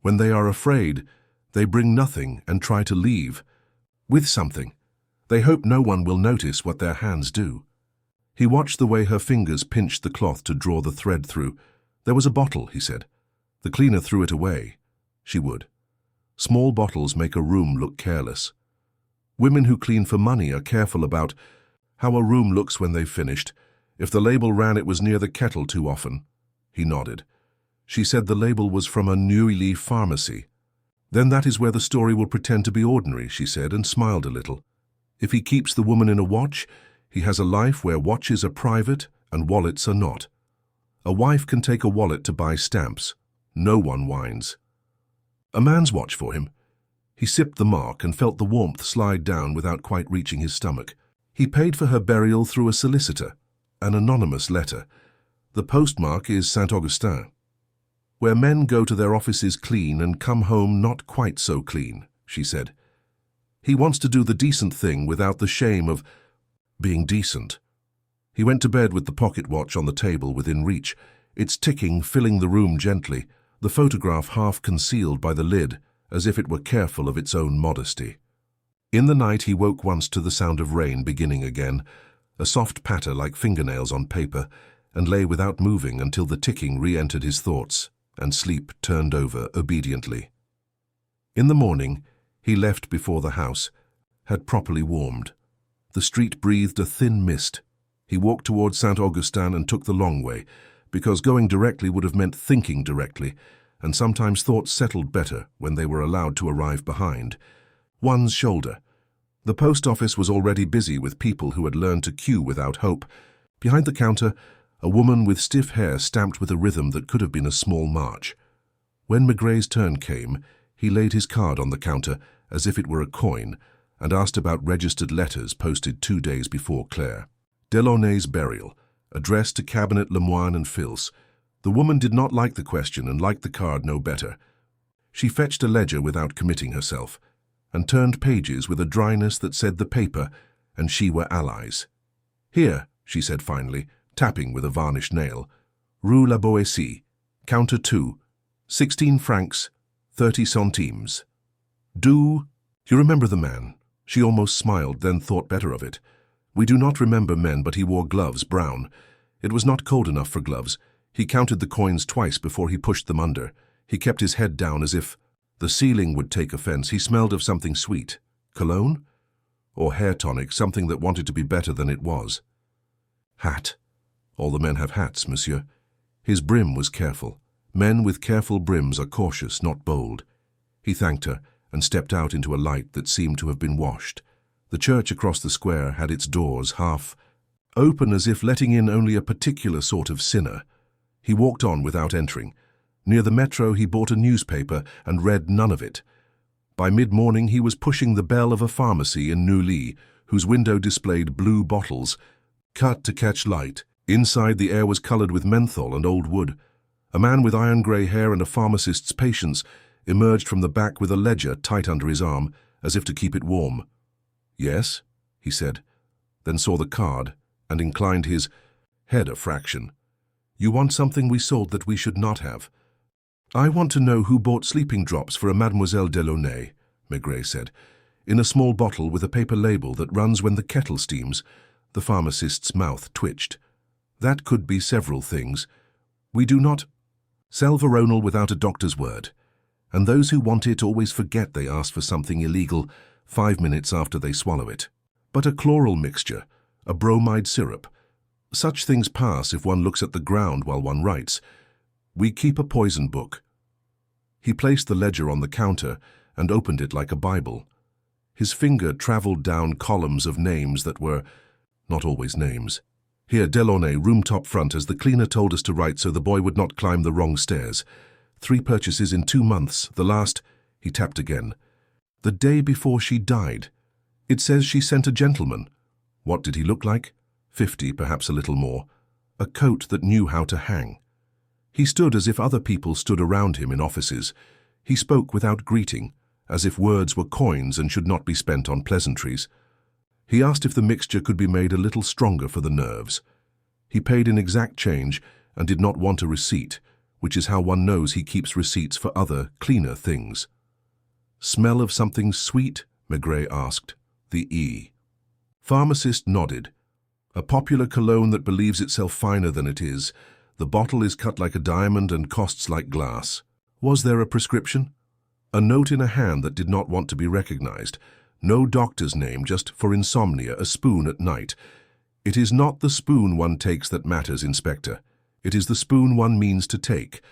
When they are afraid, they bring nothing and try to leave with something. They hope no one will notice what their hands do." He watched the way her fingers pinched the cloth to draw the thread through. "There was a bottle," he said. "The cleaner threw it away." She would. Small bottles make a room look careless. Women who clean for money are careful about how a room looks when they've finished. If the label ran it was near the kettle too often. He nodded. She said the label was from a Neuilly pharmacy. "Then that is where the story will pretend to be ordinary," she said, and smiled a little. "If he keeps the woman in a watch, he has a life where watches are private and wallets are not. A wife can take a wallet to buy stamps. No one whines. A man's watch for him." He sipped the marc and felt the warmth slide down without quite reaching his stomach. He paid for her burial through a solicitor, an anonymous letter. The postmark is Saint-Augustin, where men go to their offices clean and come home not quite so clean, she said. He wants to do the decent thing without the shame of being decent. He went to bed with the pocket watch on the table within reach, its ticking filling the room gently, the photograph half concealed by the lid, as if it were careful of its own modesty. In the night he woke once to the sound of rain beginning again, a soft patter like fingernails on paper, and lay without moving until the ticking re-entered his thoughts, and sleep turned over obediently. In the morning, he left before the house had properly warmed. The street breathed a thin mist. He walked towards Saint-Augustin and took the long way, because going directly would have meant thinking directly, and sometimes thoughts settled better when they were allowed to arrive behind one's shoulder. The post office was already busy with people who had learned to queue without hope. Behind the counter, a woman with stiff hair stamped with a rhythm that could have been a small march. When Maigret's turn came, he laid his card on the counter as if it were a coin and asked about registered letters posted 2 days before Claire. Delaunay's burial, addressed to Cabinet Lemoine and Fils. The woman did not like the question and liked the card no better. She fetched a ledger without committing herself, and turned pages with a dryness that said the paper and she were allies. "Here," she said finally, tapping with a varnished nail. "Rue La Boétie, counter 2, 16 francs, 30 centimes. Do you remember the man?" She almost smiled, then thought better of it. We do not remember men, but he wore gloves, brown. It was not cold enough for gloves. He counted the coins twice before he pushed them under. He kept his head down as if the ceiling would take offense. He smelled of something sweet. Cologne? Or hair tonic, something that wanted to be better than it was. Hat. All the men have hats, monsieur. His brim was careful. Men with careful brims are cautious, not bold. He thanked her and stepped out into a light that seemed to have been washed. The church across the square had its doors half open as if letting in only a particular sort of sinner. He walked on without entering. Near the metro he bought a newspaper and read none of it. By mid-morning he was pushing the bell of a pharmacy in Neuilly, whose window displayed blue bottles, cut to catch light. Inside the air was coloured with menthol and old wood. A man with iron-grey hair and a pharmacist's patience emerged from the back with a ledger tight under his arm, as if to keep it warm. "Yes," he said, then saw the card and inclined his head a fraction. "You want something we sold that we should not have." "I want to know who bought sleeping drops for a Mademoiselle Delaunay," Maigret said, "in a small bottle with a paper label that runs when the kettle steams." The pharmacist's mouth twitched. "That could be several things. We do not sell veronal without a doctor's word. And those who want it always forget they asked for something illegal 5 minutes after they swallow it. But a chloral mixture, a bromide syrup, such things pass if one looks at the ground while one writes. We keep a poison book." He placed the ledger on the counter and opened it like a Bible. His finger travelled down columns of names that were not always names. "Here, Delaunay, room top front, as the cleaner told us to write so the boy would not climb the wrong stairs. 3 purchases in 2 months, the last," he tapped again, "the day before she died. It says she sent a gentleman. What did he look like? 50, perhaps a little more. A coat that knew how to hang. He stood as if other people stood around him in offices. He spoke without greeting, as if words were coins and should not be spent on pleasantries. He asked if the mixture could be made a little stronger for the nerves. He paid in exact change and did not want a receipt, which is how one knows he keeps receipts for other, cleaner things." "Smell of something sweet?" Maigret asked. The E. Pharmacist nodded. "A popular cologne that believes itself finer than it is. The bottle is cut like a diamond and costs like glass." "Was there a prescription?" "A note in a hand that did not want to be recognized. No doctor's name, just for insomnia, a spoon at night. It is not the spoon one takes that matters, Inspector. It is the spoon one means to take.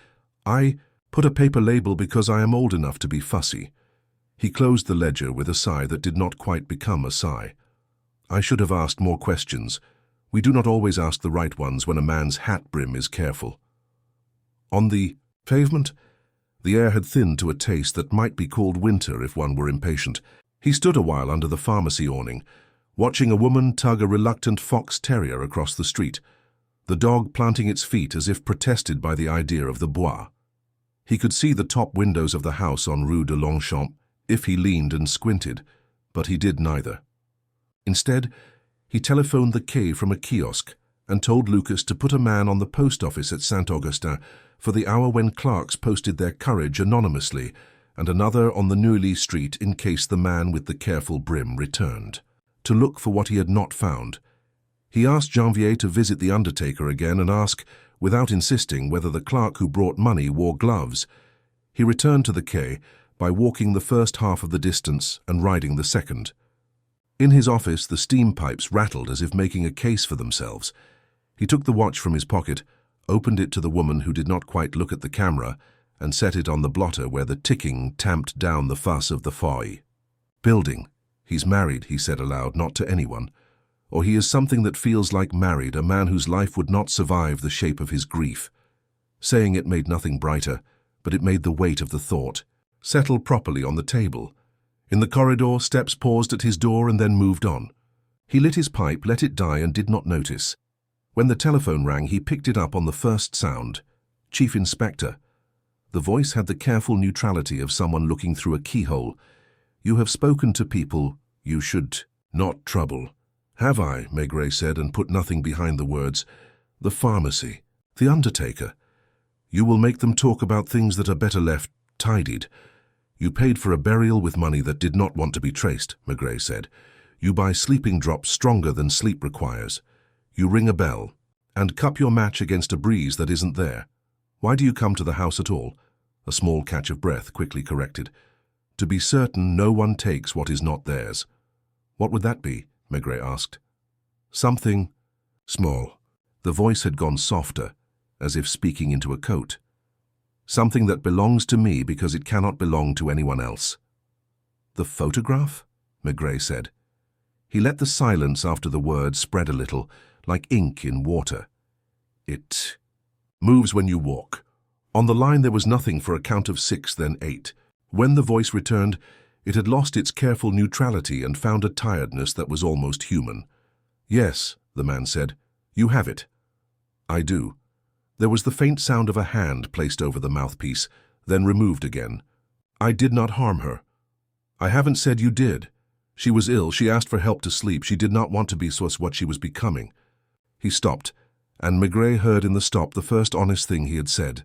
I put a paper label because I am old enough to be fussy." He closed the ledger with a sigh that did not quite become a sigh. "I should have asked more questions. We do not always ask the right ones when a man's hat brim is careful." On the pavement, the air had thinned to a taste that might be called winter if one were impatient. He stood a while under the pharmacy awning, watching a woman tug a reluctant fox terrier across the street, the dog planting its feet as if protested by the idea of the Bois. He could see the top windows of the house on Rue de Longchamp if he leaned and squinted, but he did neither. Instead, he telephoned the quai from a kiosk and told Lucas to put a man on the post office at Saint-Augustin for the hour when clerks posted their courage anonymously, and another on the Neuilly street in case the man with the careful brim returned. To look for what he had not found. He asked Janvier to visit the undertaker again and ask, without insisting, whether the clerk who brought money wore gloves. He returned to the quay by walking the first half of the distance and riding the second. In his office, the steam pipes rattled as if making a case for themselves. He took the watch from his pocket, opened it to the woman who did not quite look at the camera, and set it on the blotter where the ticking tamped down the fuss of the foy. Building. He's married, he said aloud, not to anyone. Or he is something that feels like married, a man whose life would not survive the shape of his grief. Saying it made nothing brighter, but it made the weight of the thought settle properly on the table. In the corridor, steps paused at his door and then moved on. He lit his pipe, let it die, and did not notice. When the telephone rang, he picked it up on the first sound. Chief Inspector. The voice had the careful neutrality of someone looking through a keyhole. You have spoken to people you should not trouble. Have I? Maigret said, and put nothing behind the words. The pharmacy. The undertaker. You will make them talk about things that are better left tidied. You paid for a burial with money that did not want to be traced, Maigret said. You buy sleeping drops stronger than sleep requires. You ring a bell and cup your match against a breeze that isn't there. Why do you come to the house at all? A small catch of breath quickly corrected. To be certain no one takes what is not theirs. What would that be? Maigret asked. Something small. The voice had gone softer, as if speaking into a coat. Something that belongs to me because it cannot belong to anyone else. The photograph? Maigret said. He let the silence after the word spread a little, like ink in water. It moves when you walk. On the line there was nothing for a count of 6, then 8. When the voice returned, it had lost its careful neutrality and found a tiredness that was almost human. Yes, the man said. You have it. I do. There was the faint sound of a hand placed over the mouthpiece, then removed again. I did not harm her. I haven't said you did. She was ill. She asked for help to sleep. She did not want to be what she was becoming. He stopped, and Maigret heard in the stop the first honest thing he had said.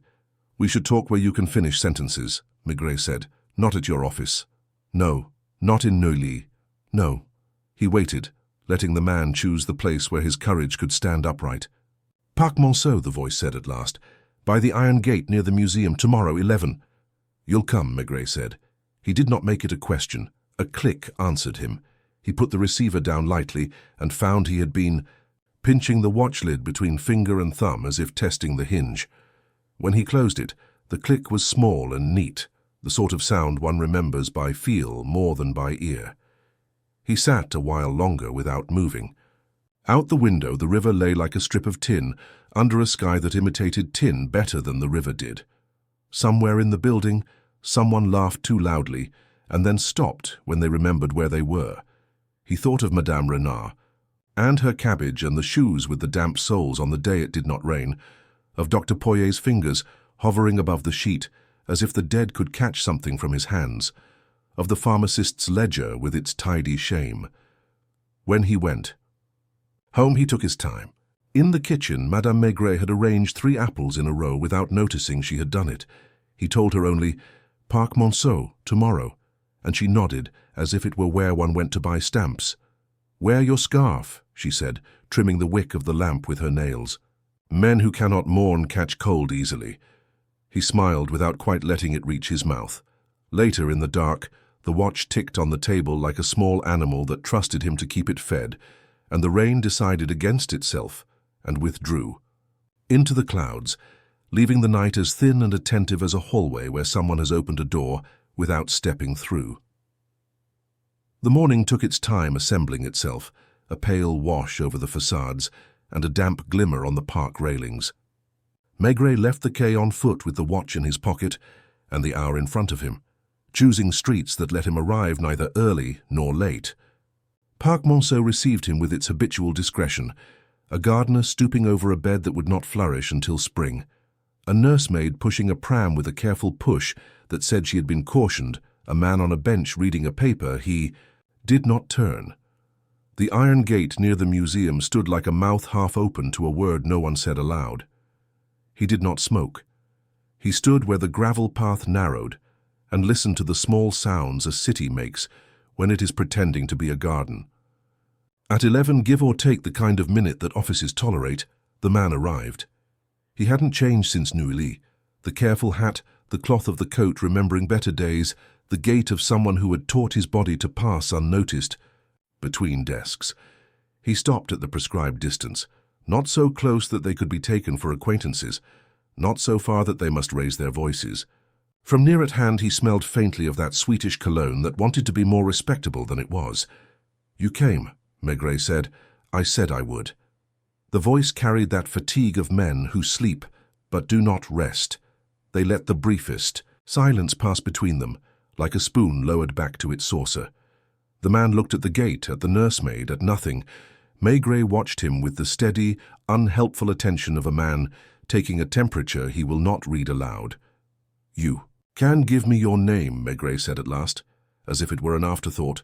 We should talk where you can finish sentences, Maigret said. Not at your office. No, not in Neuilly. No. He waited, letting the man choose the place where his courage could stand upright. Parc Monceau, the voice said at last. By the iron gate near the museum, tomorrow, 11. You'll come, Maigret said. He did not make it a question. A click answered him. He put the receiver down lightly and found he had been pinching the watch lid between finger and thumb as if testing the hinge. When he closed it, the click was small and neat, the sort of sound one remembers by feel more than by ear. He sat a while longer without moving. Out the window, the river lay like a strip of tin, under a sky that imitated tin better than the river did. Somewhere in the building, someone laughed too loudly, and then stopped when they remembered where they were. He thought of Madame Renard, and her cabbage and the shoes with the damp soles on the day it did not rain, of Dr. Poyet's fingers hovering above the sheet, as if the dead could catch something from his hands, of the pharmacist's ledger with its tidy shame. When he went home, he took his time. In the kitchen, Madame Maigret had arranged 3 apples in a row without noticing she had done it. He told her only, Parc Monceau, tomorrow, and she nodded, as if it were where one went to buy stamps. Wear your scarf, she said, trimming the wick of the lamp with her nails. Men who cannot mourn catch cold easily. He smiled without quite letting it reach his mouth. Later, in the dark, the watch ticked on the table like a small animal that trusted him to keep it fed, and the rain decided against itself and withdrew into the clouds, leaving the night as thin and attentive as a hallway where someone has opened a door without stepping through. The morning took its time assembling itself, a pale wash over the facades and a damp glimmer on the park railings. Maigret left the quay on foot with the watch in his pocket and the hour in front of him, choosing streets that let him arrive neither early nor late. Parc Monceau received him with its habitual discretion, a gardener stooping over a bed that would not flourish until spring, a nursemaid pushing a pram with a careful push that said she had been cautioned, a man on a bench reading a paper. He did not turn. The iron gate near the museum stood like a mouth half open to a word no one said aloud. He did not smoke. He stood where the gravel path narrowed and listened to the small sounds a city makes when it is pretending to be a garden. At 11, give or take the kind of minute that offices tolerate, the man arrived. He hadn't changed since Neuilly. The careful hat, the cloth of the coat remembering better days, the gait of someone who had taught his body to pass unnoticed. Between desks. He stopped at the prescribed distance, not so close that they could be taken for acquaintances, not so far that they must raise their voices. From near at hand he smelled faintly of that sweetish cologne that wanted to be more respectable than it was. "You came," Maigret said. "I said I would." The voice carried that fatigue of men who sleep but do not rest. They let the briefest silence pass between them, like a spoon lowered back to its saucer. The man looked at the gate, at the nursemaid, at nothing. Maigret watched him with the steady, unhelpful attention of a man taking a temperature he will not read aloud. "You can give me your name," Maigret said at last, as if it were an afterthought.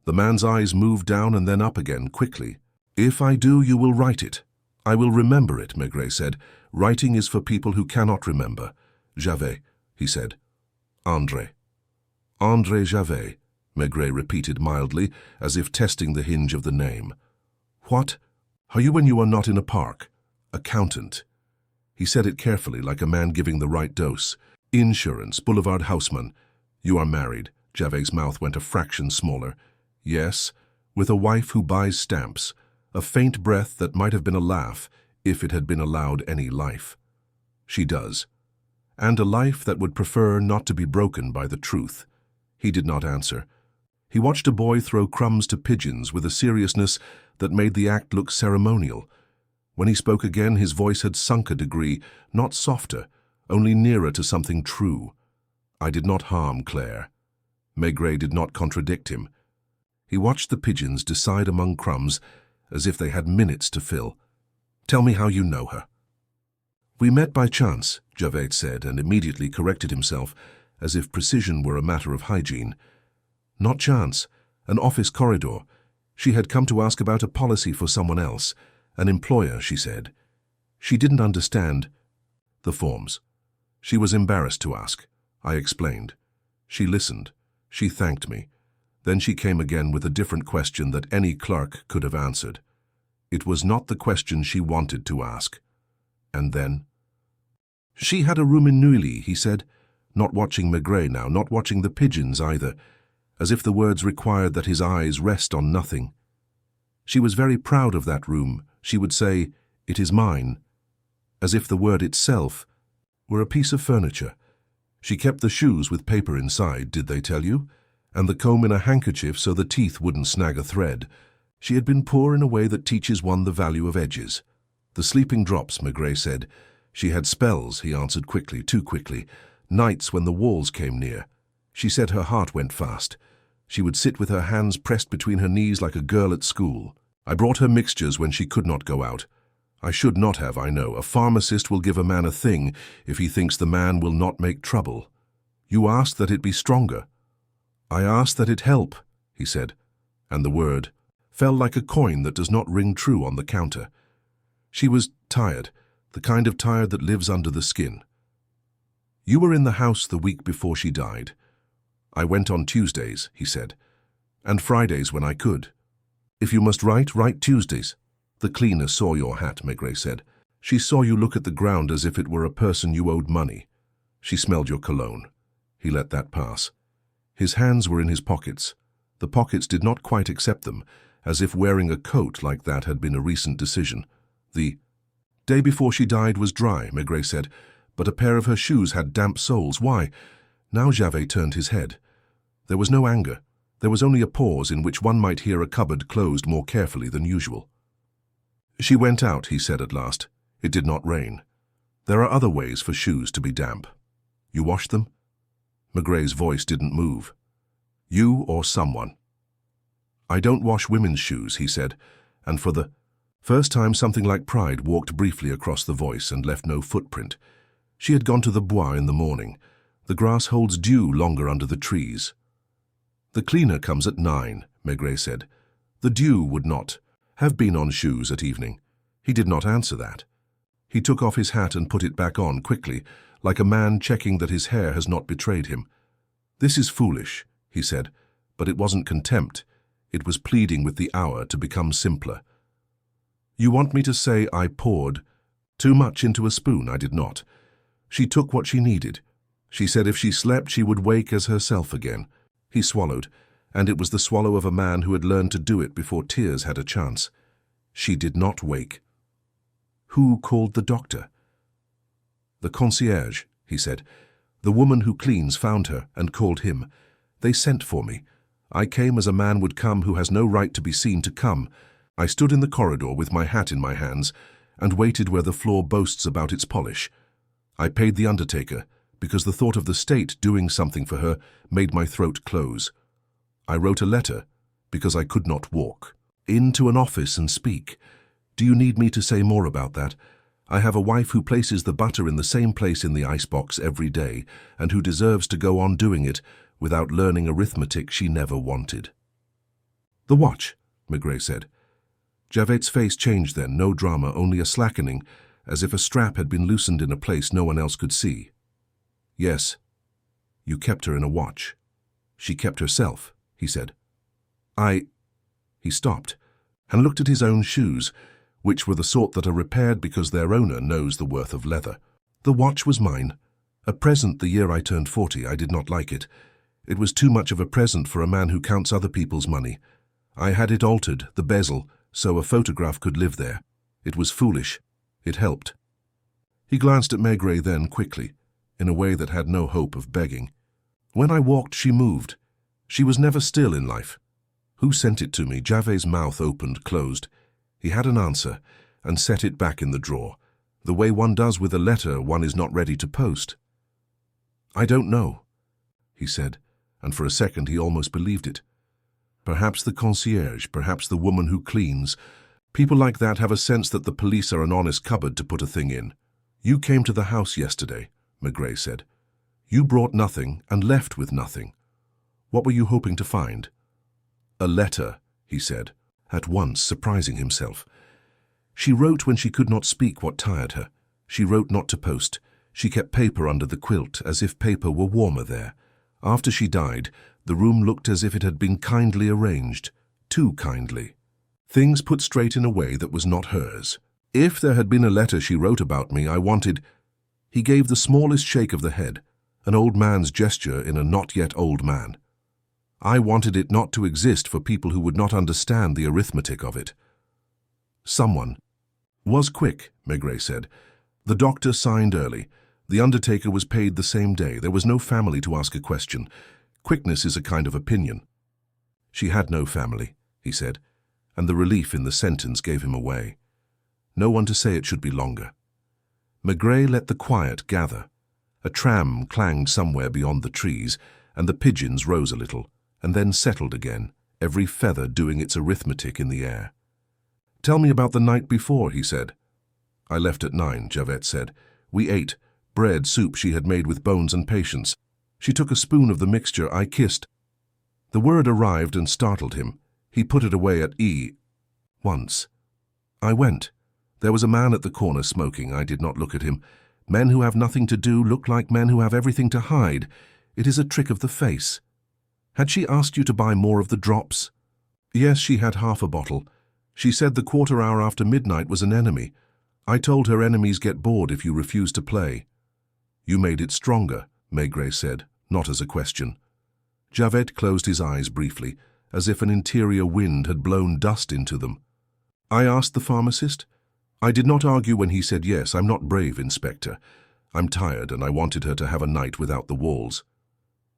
The man's eyes moved down and then up again, quickly. "If I do, you will write it." "I will remember it," Maigret said. "Writing is for people who cannot remember." "Javert," he said. "André." "André Javert," Maigret repeated mildly, as if testing the hinge of the name. "What? Are you when you are not in a park?" "Accountant." He said it carefully, like a man giving the right dose. "Insurance, Boulevard Haussmann." "You are married." Javert's mouth went a fraction smaller. "Yes, with a wife who buys stamps." A faint breath that might have been a laugh if it had been allowed any life. "She does. And a life that would prefer not to be broken by the truth." He did not answer. He watched a boy throw crumbs to pigeons with a seriousness that made the act look ceremonial. When he spoke again, his voice had sunk a degree, not softer, only nearer to something true. "I did not harm Claire." Maigret did not contradict him. He watched the pigeons decide among crumbs as if they had minutes to fill. "Tell me how you know her." "We met by chance," Javert said, and immediately corrected himself, as if precision were a matter of hygiene. "Not chance. An office corridor. She had come to ask about a policy for someone else. An employer, she said. She didn't understand the forms. She was embarrassed to ask. I explained. She listened. She thanked me. Then she came again with a different question that any clerk could have answered. It was not the question she wanted to ask. And then? She had a room in Neuilly, he said, not watching Maigret now, not watching the pigeons either, as if the words required that his eyes rest on nothing. She was very proud of that room. She would say, "It is mine," as if the word itself were a piece of furniture. She kept the shoes with paper inside, did they tell you? And the comb in a handkerchief so the teeth wouldn't snag a thread. She had been poor in a way that teaches one the value of edges. The sleeping drops, Maigret said. She had spells, he answered quickly, too quickly. Nights when the walls came near. She said her heart went fast. She would sit with her hands pressed between her knees like a girl at school. I brought her mixtures when she could not go out. I should not have, I know. A pharmacist will give a man a thing if he thinks the man will not make trouble. You asked that it be stronger. I asked that it help, he said, and the word fell like a coin that does not ring true on the counter. She was tired, the kind of tired that lives under the skin. You were in the house the week before she died. I went on Tuesdays, he said, and Fridays when I could. If you must write, write Tuesdays. The cleaner saw your hat, Maigret said. She saw you look at the ground as if it were a person you owed money. She smelled your cologne. He let that pass. His hands were in his pockets. The pockets did not quite accept them, as if wearing a coat like that had been a recent decision. The day before she died was dry, Maigret said, but a pair of her shoes had damp soles. Why? Now Javert turned his head. There was no anger. There was only a pause in which one might hear a cupboard closed more carefully than usual. She went out, he said at last. It did not rain. There are other ways for shoes to be damp. You washed them? Maigret's voice didn't move. You or someone? I don't wash women's shoes, he said, and for the first time something like pride walked briefly across the voice and left no footprint. She had gone to the bois in the morning. The grass holds dew longer under the trees. The cleaner comes at 9, Maigret said. The dew would not have been on shoes at evening. He did not answer that. He took off his hat and put it back on quickly, like a man checking that his hair has not betrayed him. This is foolish, he said, but it wasn't contempt. It was pleading with the hour to become simpler. You want me to say I poured too much into a spoon? I did not. She took what she needed. She said if she slept she would wake as herself again. He swallowed, and it was the swallow of a man who had learned to do it before tears had a chance. She did not wake. Who called the doctor? The concierge, he said. The woman who cleans found her and called him. They sent for me. I came as a man would come who has no right to be seen to come. I stood in the corridor with my hat in my hands and waited where the floor boasts about its polish. I paid the undertaker because the thought of the state doing something for her made my throat close. I wrote a letter because I could not walk. Into an office and speak. Do you need me to say more about that? I have a wife who places the butter in the same place in the icebox every day and who deserves to go on doing it without learning arithmetic she never wanted. The watch, Maigret said. Javet's face changed then, no drama, only a slackening, as if a strap had been loosened in a place no one else could see. Yes, you kept her in a watch. She kept herself, he said. He stopped and looked at his own shoes, which were the sort that are repaired because their owner knows the worth of leather. The watch was mine. A present the year I turned 40. I did not like it. It was too much of a present for a man who counts other people's money. I had it altered, the bezel, so a photograph could live there. It was foolish. It helped. He glanced at Maigret then quickly, in a way that had no hope of begging. When I walked, she moved. She was never still in life. Who sent it to me? Javet's mouth opened, closed. He had an answer, and set it back in the drawer, the way one does with a letter one is not ready to post. I don't know, he said, and for a second he almost believed it. Perhaps the concierge, perhaps the woman who cleans. People like that have a sense that the police are an honest cupboard to put a thing in. You came to the house yesterday, Maigret said. You brought nothing and left with nothing. What were you hoping to find? A letter, he said, at once surprising himself. She wrote when she could not speak what tired her. She wrote not to post. She kept paper under the quilt, as if paper were warmer there. After she died, the room looked as if it had been kindly arranged, too kindly. Things put straight in a way that was not hers. If there had been a letter she wrote about me, I wanted— He gave the smallest shake of the head, an old man's gesture in a not yet old man. I wanted it not to exist for people who would not understand the arithmetic of it. Someone was quick, Maigret said. The doctor signed early. The undertaker was paid the same day. There was no family to ask a question. Quickness is a kind of opinion. She had no family, he said, and the relief in the sentence gave him away. No one to say it should be longer. Maigret let the quiet gather. A tram clanged somewhere beyond the trees, and the pigeons rose a little, and then settled again, every feather doing its arithmetic in the air. Tell me about the night before, he said. I left at 9, Javet said. We ate bread, soup she had made with bones and patience. She took a spoon of the mixture. I kissed. The word arrived and startled him. He put it away at once. I went. There was a man at the corner smoking. I did not look at him. Men who have nothing to do look like men who have everything to hide. It is a trick of the face. Had she asked you to buy more of the drops? Yes, she had half a bottle. She said the quarter hour after midnight was an enemy. I told her enemies get bored if you refuse to play. You made it stronger, Maigret said, not as a question. Javet closed his eyes briefly, as if an interior wind had blown dust into them. I asked the pharmacist. I did not argue when he said yes. I'm not brave, Inspector. I'm tired, and I wanted her to have a night without the walls.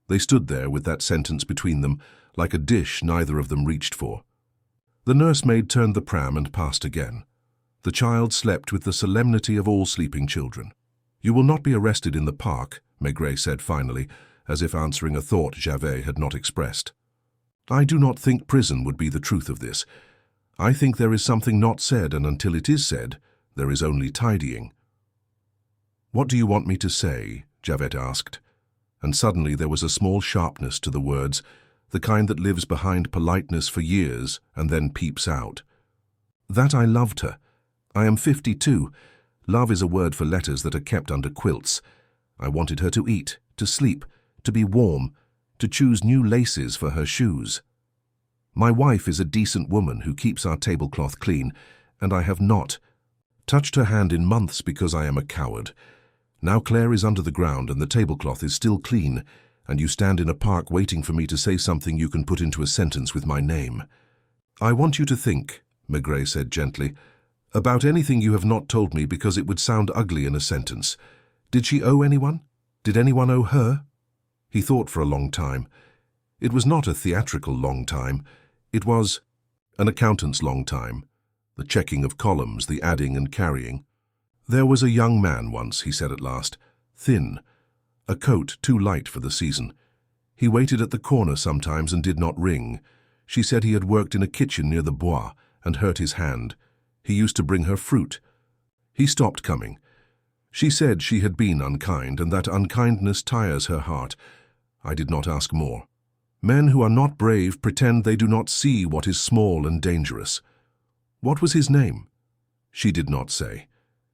They stood there with that sentence between them, like a dish neither of them reached for. The nursemaid turned the pram and passed again. The child slept with the solemnity of all sleeping children. You will not be arrested in the park, Maigret said finally, as if answering a thought Javet had not expressed. I do not think prison would be the truth of this. I think there is something not said, and until it is said, there is only tidying. What do you want me to say? Javet asked. And suddenly there was a small sharpness to the words, the kind that lives behind politeness for years and then peeps out. That I loved her. I am 52. Love is a word for letters that are kept under quilts. I wanted her to eat, to sleep, to be warm, to choose new laces for her shoes. My wife is a decent woman who keeps our tablecloth clean, and I have not touched her hand in months because I am a coward. Now Claire is under the ground and the tablecloth is still clean, and you stand in a park waiting for me to say something you can put into a sentence with my name. I want you to think, Maigret said gently, about anything you have not told me because it would sound ugly in a sentence. Did she owe anyone? Did anyone owe her? He thought for a long time. It was not a theatrical long time. It was an accountant's long time. The checking of columns, the adding and carrying. There was a young man once, he said at last, thin, a coat too light for the season. He waited at the corner sometimes and did not ring. She said he had worked in a kitchen near the Bois and hurt his hand. He used to bring her fruit. He stopped coming. She said she had been unkind and that unkindness tires her heart. I did not ask more. Men who are not brave pretend they do not see what is small and dangerous. What was his name? She did not say.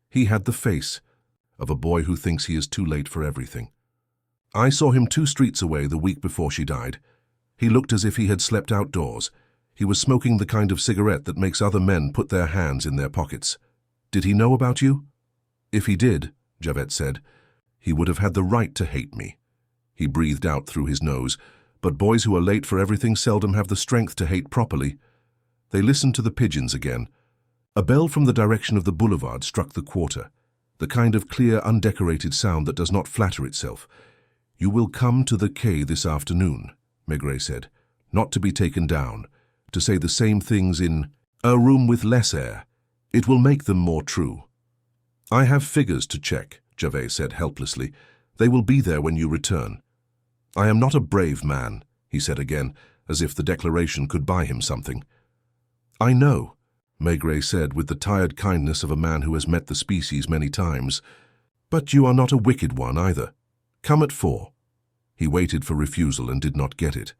He had the face of a boy who thinks he is too late for everything. I saw him 2 streets away the week before she died. He looked as if he had slept outdoors. He was smoking the kind of cigarette that makes other men put their hands in their pockets. Did he know about you? If he did, Javert said, he would have had the right to hate me. He breathed out through his nose, but boys who are late for everything seldom have the strength to hate properly. They listened to the pigeons again. A bell from the direction of the boulevard struck the quarter, the kind of clear, undecorated sound that does not flatter itself. You will come to the quay this afternoon, Maigret said, not to be taken down, to say the same things in a room with less air. It will make them more true. I have figures to check, Javert said helplessly. They will be there when you return. I am not a brave man, he said again, as if the declaration could buy him something. I know, Maigret said with the tired kindness of a man who has met the species many times. But you are not a wicked one either. Come at 4. He waited for refusal and did not get it.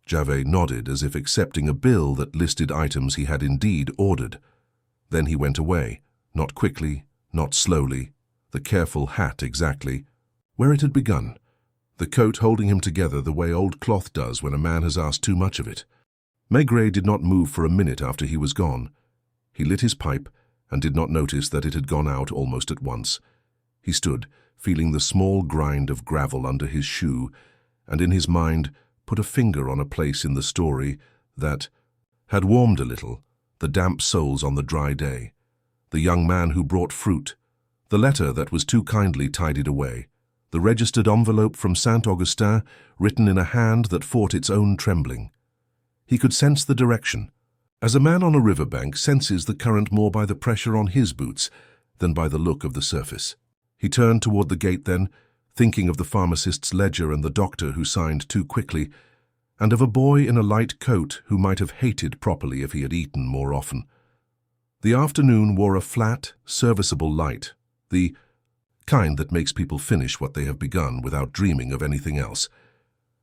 Javert nodded as if accepting a bill that listed items he had indeed ordered. Then he went away, not quickly, not slowly, the careful hat exactly, where it had begun, the coat holding him together the way old cloth does when a man has asked too much of it. Maigret did not move for a minute after he was gone. He lit his pipe and did not notice that it had gone out almost at once. He stood, feeling the small grind of gravel under his shoe, and in his mind put a finger on a place in the story that had warmed a little, the damp soles on the dry day, the young man who brought fruit, the letter that was too kindly tidied away, the registered envelope from Saint-Augustin written in a hand that fought its own trembling. He could sense the direction, as a man on a riverbank senses the current more by the pressure on his boots than by the look of the surface. He turned toward the gate then, thinking of the pharmacist's ledger and the doctor who signed too quickly, and of a boy in a light coat who might have hated properly if he had eaten more often. The afternoon wore a flat, serviceable light, the kind that makes people finish what they have begun without dreaming of anything else.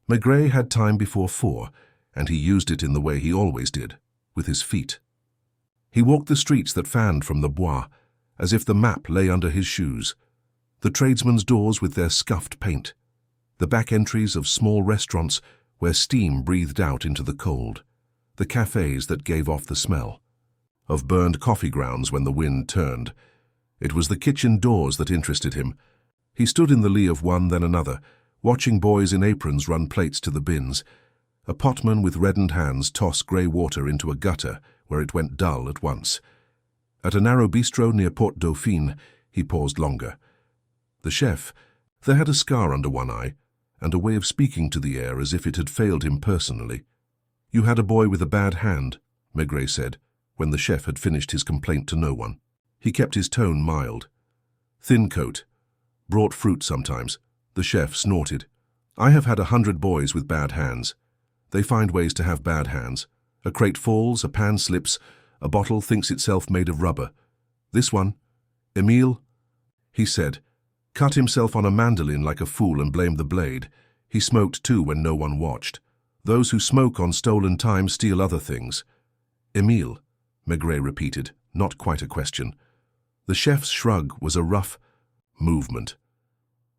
Maigret had time before 4, and he used it in the way he always did, with his feet. He walked the streets that fanned from the Bois, as if the map lay under his shoes, the tradesmen's doors with their scuffed paint, the back entries of small restaurants where steam breathed out into the cold, the cafes that gave off the smell of burned coffee grounds when the wind turned. It was the kitchen doors that interested him. He stood in the lee of one then another, watching boys in aprons run plates to the bins, a potman with reddened hands toss grey water into a gutter where it went dull at once. At a narrow bistro near Porte Dauphine, he paused longer. The chef, there had a scar under one eye, and a way of speaking to the air as if it had failed him personally. You had a boy with a bad hand, Maigret said, when the chef had finished his complaint to no one. He kept his tone mild. Thin coat. Brought fruit sometimes. The chef snorted. I have had 100 boys with bad hands. They find ways to have bad hands. A crate falls, a pan slips, a bottle thinks itself made of rubber. This one, Emile, he said, cut himself on a mandolin like a fool and blamed the blade. He smoked too when no one watched. Those who smoke on stolen time steal other things. Emile, Maigret repeated, not quite a question. The chef's shrug was a rough movement.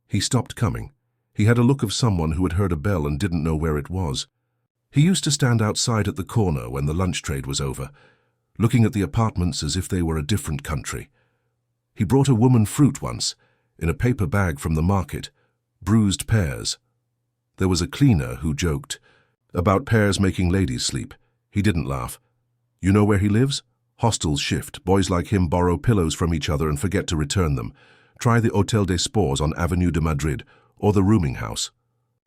He stopped coming. He had a look of someone who had heard a bell and didn't know where it was. He used to stand outside at the corner when the lunch trade was over, looking at the apartments as if they were a different country. He brought a woman fruit once, in a paper bag from the market, bruised pears. There was a cleaner who joked about pears making ladies sleep. He didn't laugh. You know where he lives? Hostels shift. Boys like him borrow pillows from each other and forget to return them. Try the Hôtel des Sports on Avenue de Madrid, or the rooming house.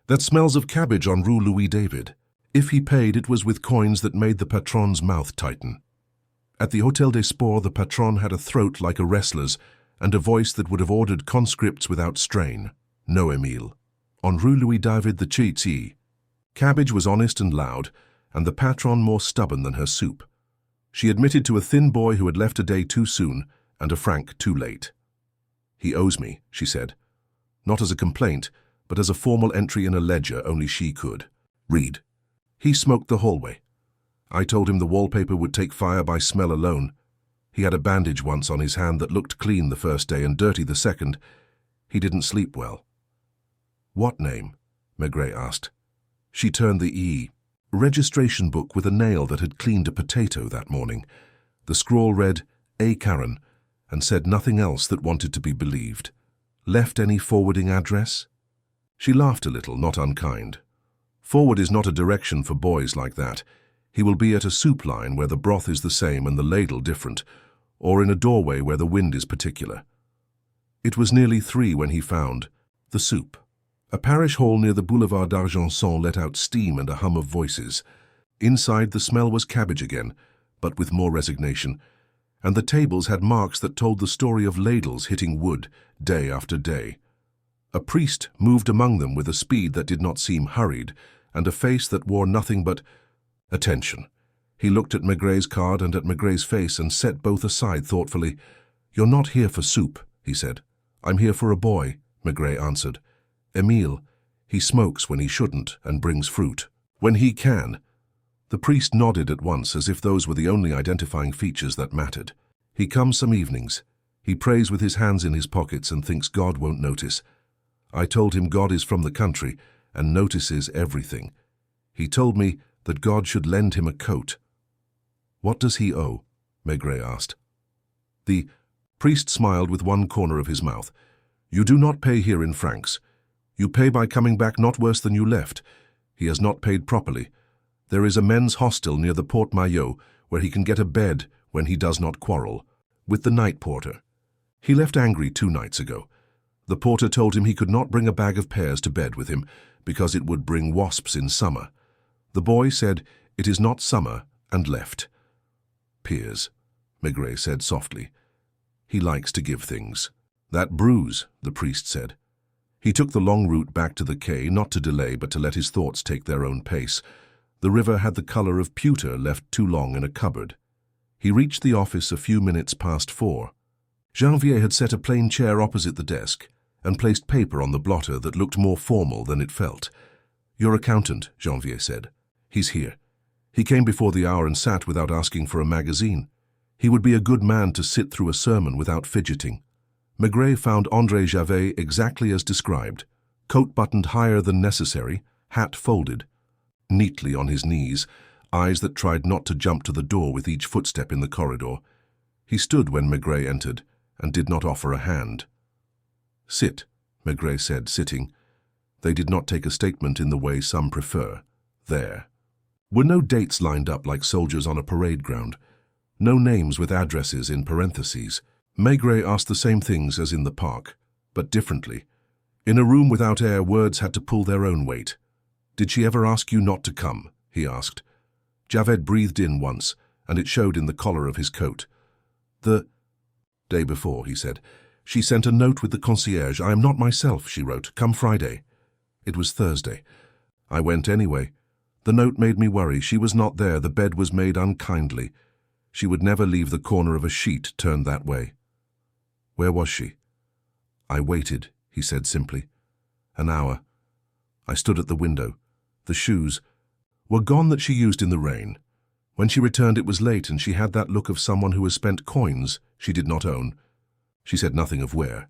That smells of cabbage on Rue Louis David. If he paid, it was with coins that made the patron's mouth tighten. At the Hôtel des Sports, the patron had a throat like a wrestler's and a voice that would have ordered conscripts without strain. No, Émile. On Rue Louis David, the Cheatsy. Cabbage was honest and loud, and the patron more stubborn than her soup. She admitted to a thin boy who had left a day too soon and a franc too late. He owes me, she said. Not as a complaint, but as a formal entry in a ledger only she could. Read. He smoked the hallway. I told him the wallpaper would take fire by smell alone. He had a bandage once on his hand that looked clean the first day and dirty the second. He didn't sleep well. What name? Maigret asked. She turned the E. Registration book with a nail that had cleaned a potato that morning. The scrawl read, A. Karen, and said nothing else that wanted to be believed. Left any forwarding address? She laughed a little, not unkind. Forward is not a direction for boys like that. He will be at a soup line where the broth is the same and the ladle different, or in a doorway where the wind is particular. It was nearly 3 when he found the soup. A parish hall near the Boulevard d'Argenson let out steam and a hum of voices. Inside, the smell was cabbage again, but with more resignation, and the tables had marks that told the story of ladles hitting wood day after day. A priest moved among them with a speed that did not seem hurried, and a face that wore nothing but attention. He looked at Maigret's card and at Maigret's face and set both aside thoughtfully. You're not here for soup, he said. I'm here for a boy, Maigret answered. Émile. He smokes when he shouldn't and brings fruit. When he can. The priest nodded at once as if those were the only identifying features that mattered. He comes some evenings. He prays with his hands in his pockets and thinks God won't notice. I told him God is from the country and notices everything. He told me that God should lend him a coat. What does he owe? Maigret asked. The priest smiled with one corner of his mouth. You do not pay here in francs. You pay by coming back not worse than you left. He has not paid properly. There is a men's hostel near the Porte Maillot where he can get a bed when he does not quarrel, with the night porter. He left angry 2 nights ago. The porter told him he could not bring a bag of pears to bed with him because it would bring wasps in summer. The boy said, it is not summer, and left. Pears, Maigret said softly. He likes to give things. That bruise, the priest said. He took the long route back to the quay, not to delay but to let his thoughts take their own pace. The river had the color of pewter left too long in a cupboard. He reached the office a few minutes past 4. Janvier had set a plain chair opposite the desk and placed paper on the blotter that looked more formal than it felt. Your accountant, Janvier said. He's here. He came before the hour and sat without asking for a magazine. He would be a good man to sit through a sermon without fidgeting. Maigret found André Javet exactly as described, coat buttoned higher than necessary, hat folded, neatly on his knees, eyes that tried not to jump to the door with each footstep in the corridor. He stood when Maigret entered and did not offer a hand. Sit, Maigret said, sitting. They did not take a statement in the way some prefer. There were no dates lined up like soldiers on a parade ground, no names with addresses in parentheses. Maigret asked the same things as in the park, but differently. In a room without air, words had to pull their own weight. Did she ever ask you not to come? He asked. Javed breathed in once, and it showed in the collar of his coat. The day before, he said. She sent a note with the concierge. I am not myself, she wrote. Come Friday. It was Thursday. I went anyway. The note made me worry. She was not there. The bed was made unkindly. She would never leave the corner of a sheet turned that way. Where was she? I waited, he said simply. An hour. I stood at the window. The shoes were gone that she used in the rain. When she returned, it was late, and she had that look of someone who has spent coins she did not own. She said nothing of where.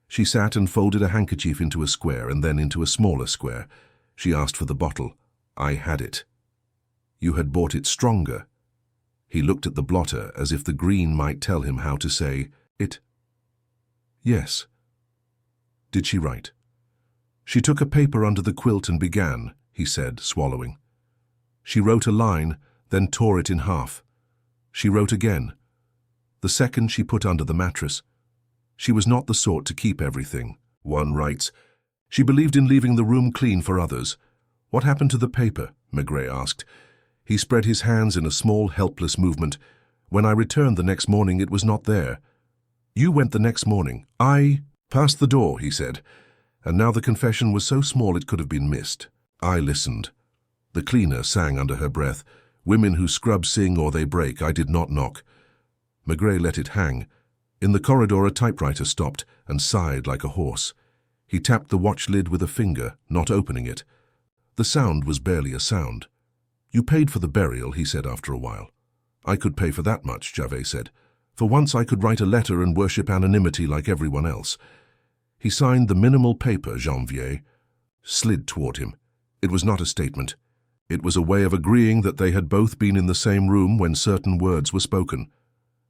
She sat and folded a handkerchief into a square and then into a smaller square. She asked for the bottle. I had it. You had bought it stronger. He looked at the blotter as if the green might tell him how to say it. Yes. Did she write? She took a paper under the quilt and began, he said, swallowing. She wrote a line, then tore it in half. She wrote again. The second she put under the mattress. She was not the sort to keep everything, one writes. She believed in leaving the room clean for others. What happened to the paper? Maigret asked. He spread his hands in a small, helpless movement. When I returned the next morning, it was not there. You went the next morning. I passed the door, he said. And now the confession was so small it could have been missed. I listened. The cleaner sang under her breath. Women who scrub sing or they break. I did not knock. Maigret let it hang. In the corridor a typewriter stopped and sighed like a horse. He tapped the watch lid with a finger, not opening it. The sound was barely a sound. You paid for the burial, he said after a while. I could pay for that much, Javert said. For once I could write a letter and worship anonymity like everyone else. He signed the minimal paper, Janvier, slid toward him. It was not a statement. It was a way of agreeing that they had both been in the same room when certain words were spoken.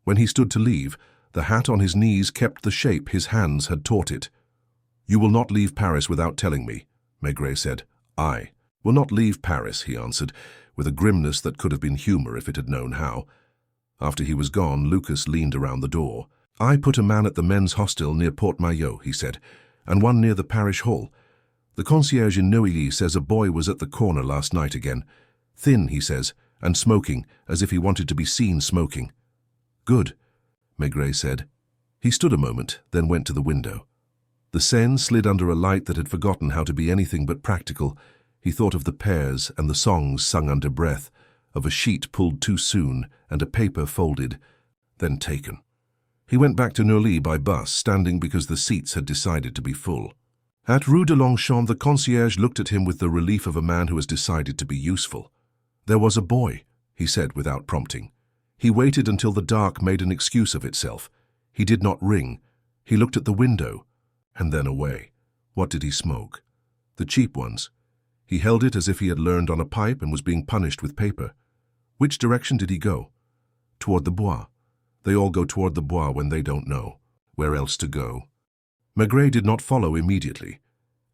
When he stood to leave, the hat on his knees kept the shape his hands had taught it. You will not leave Paris without telling me, Maigret said. I will not leave Paris, he answered, with a grimness that could have been humor if it had known how. After he was gone, Lucas leaned around the door. I put a man at the men's hostel near Port-Maillot, he said, and one near the parish hall. The concierge in Neuilly says a boy was at the corner last night again. Thin, he says, and smoking, as if he wanted to be seen smoking. Good, Maigret said. He stood a moment, then went to the window. The Seine slid under a light that had forgotten how to be anything but practical. He thought of the pears and the songs sung under breath, of a sheet pulled too soon and a paper folded, then taken. He went back to Neuilly by bus, standing because the seats had decided to be full. At Rue de Longchamp, the concierge looked at him with the relief of a man who has decided to be useful. There was a boy, he said without prompting. He waited until the dark made an excuse of itself. He did not ring. He looked at the window, and then away. What did he smoke? The cheap ones. He held it as if he had learned on a pipe and was being punished with paper. Which direction did he go? Toward the Bois. They all go toward the Bois when they don't know where else to go. Maigret did not follow immediately.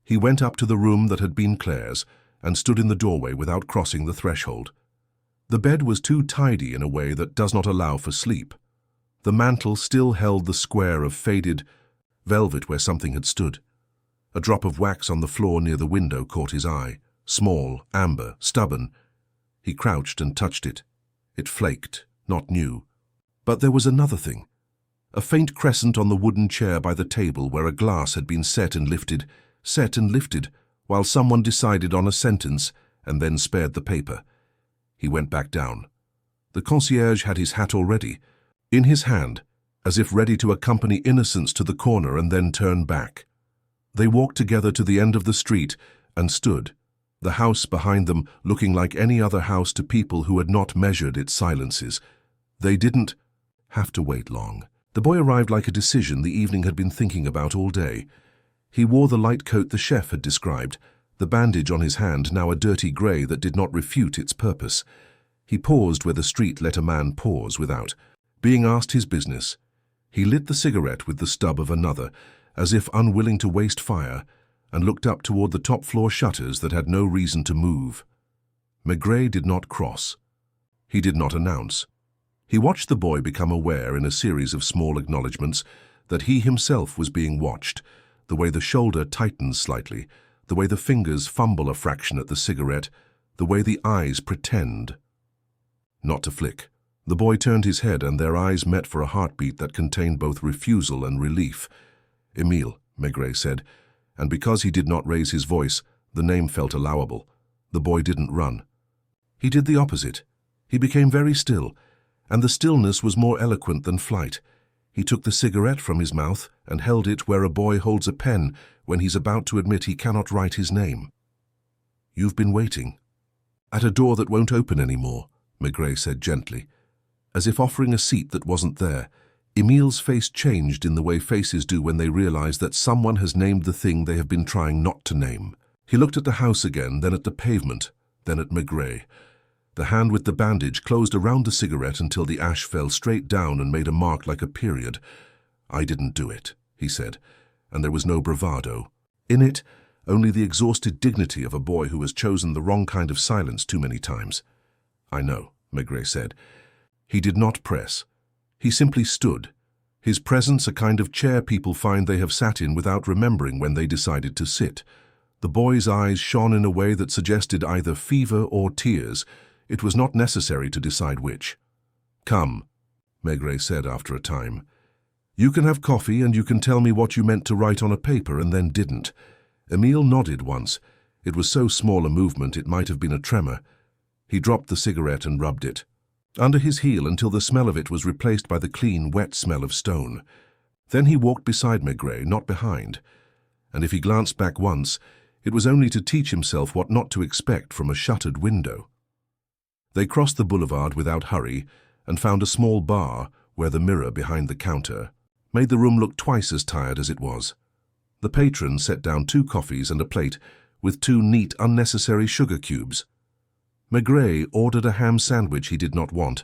He went up to the room that had been Claire's and stood in the doorway without crossing the threshold. The bed was too tidy in a way that does not allow for sleep. The mantel still held the square of faded velvet where something had stood. A drop of wax on the floor near the window caught his eye. Small, amber, stubborn. He crouched and touched it. It flaked, not new. But there was another thing. A faint crescent on the wooden chair by the table where a glass had been set and lifted, while someone decided on a sentence and then spared the paper. He went back down. The concierge had his hat already, in his hand, as if ready to accompany innocence to the corner and then turn back. They walked together to the end of the street and stood, the house behind them looking like any other house to people who had not measured its silences. They didn't have to wait long. The boy arrived like a decision the evening had been thinking about all day. He wore the light coat the chef had described, the bandage on his hand now a dirty grey that did not refute its purpose. He paused where the street let a man pause without, being asked his business. He lit the cigarette with the stub of another, as if unwilling to waste fire, and looked up toward the top-floor shutters that had no reason to move. Maigret did not cross. He did not announce. He watched the boy become aware in a series of small acknowledgments that he himself was being watched, the way the shoulder tightens slightly, the way the fingers fumble a fraction at the cigarette, the way the eyes pretend not to flick. The boy turned his head and their eyes met for a heartbeat that contained both refusal and relief. Emile, Maigret said, and because he did not raise his voice, the name felt allowable. The boy didn't run. He did the opposite. He became very still, and the stillness was more eloquent than flight. He took the cigarette from his mouth and held it where a boy holds a pen when he's about to admit he cannot write his name. You've been waiting. At a door that won't open anymore, Maigret said gently, as if offering a seat that wasn't there. Emile's face changed in the way faces do when they realize that someone has named the thing they have been trying not to name. He looked at the house again, then at the pavement, then at Maigret. The hand with the bandage closed around the cigarette until the ash fell straight down and made a mark like a period. "I didn't do it," he said, and there was no bravado. In it, only the exhausted dignity of a boy who has chosen the wrong kind of silence too many times. "I know," Maigret said. He did not press. He simply stood, his presence a kind of chair people find they have sat in without remembering when they decided to sit. The boy's eyes shone in a way that suggested either fever or tears. It was not necessary to decide which. "Come," Maigret said after a time. "You can have coffee and you can tell me what you meant to write on a paper and then didn't." Émile nodded once. It was so small a movement it might have been a tremor. He dropped the cigarette and rubbed it under his heel until the smell of it was replaced by the clean, wet smell of stone. Then he walked beside Maigret, not behind. And if he glanced back once, it was only to teach himself what not to expect from a shuttered window. They crossed the boulevard without hurry and found a small bar where the mirror behind the counter made the room look twice as tired as it was. The patron set down 2 coffees and a plate with 2 neat, unnecessary sugar cubes. Maigret ordered a ham sandwich he did not want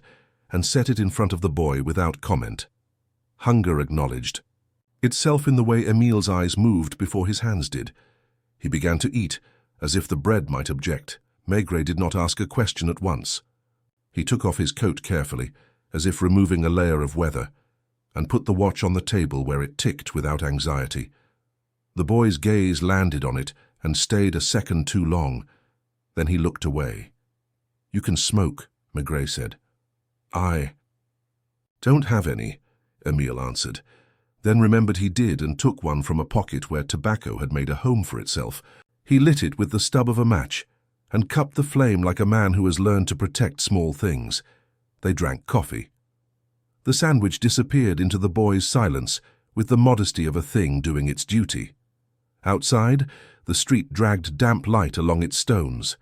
and set it in front of the boy without comment. Hunger acknowledged itself in the way Émile's eyes moved before his hands did. He began to eat, as if the bread might object. Maigret did not ask a question at once. He took off his coat carefully, as if removing a layer of weather, and put the watch on the table where it ticked without anxiety. The boy's gaze landed on it and stayed a second too long. Then he looked away. "You can smoke," Maigret said. "I don't have any," Émile answered, then remembered he did and took one from a pocket where tobacco had made a home for itself. He lit it with the stub of a match and cupped the flame like a man who has learned to protect small things. They drank coffee. The sandwich disappeared into the boy's silence with the modesty of a thing doing its duty. Outside, the street dragged damp light along its stones.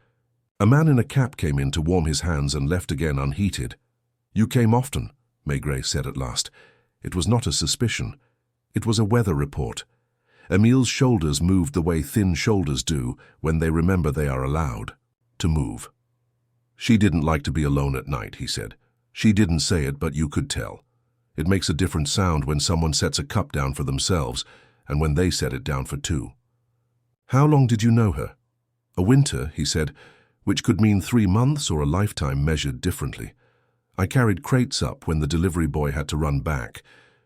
A man in a cap came in to warm his hands and left again unheated. "You came often," Maigret said at last. It was not a suspicion. It was a weather report. Émile's shoulders moved the way thin shoulders do when they remember they are allowed to move. "She didn't like to be alone at night," he said. "She didn't say it, but you could tell. It makes a different sound when someone sets a cup down for themselves and when they set it down for 2. "How long did you know her?" "A winter," he said, which could mean 3 months or a lifetime measured differently. "I carried crates up when the delivery boy had to run back.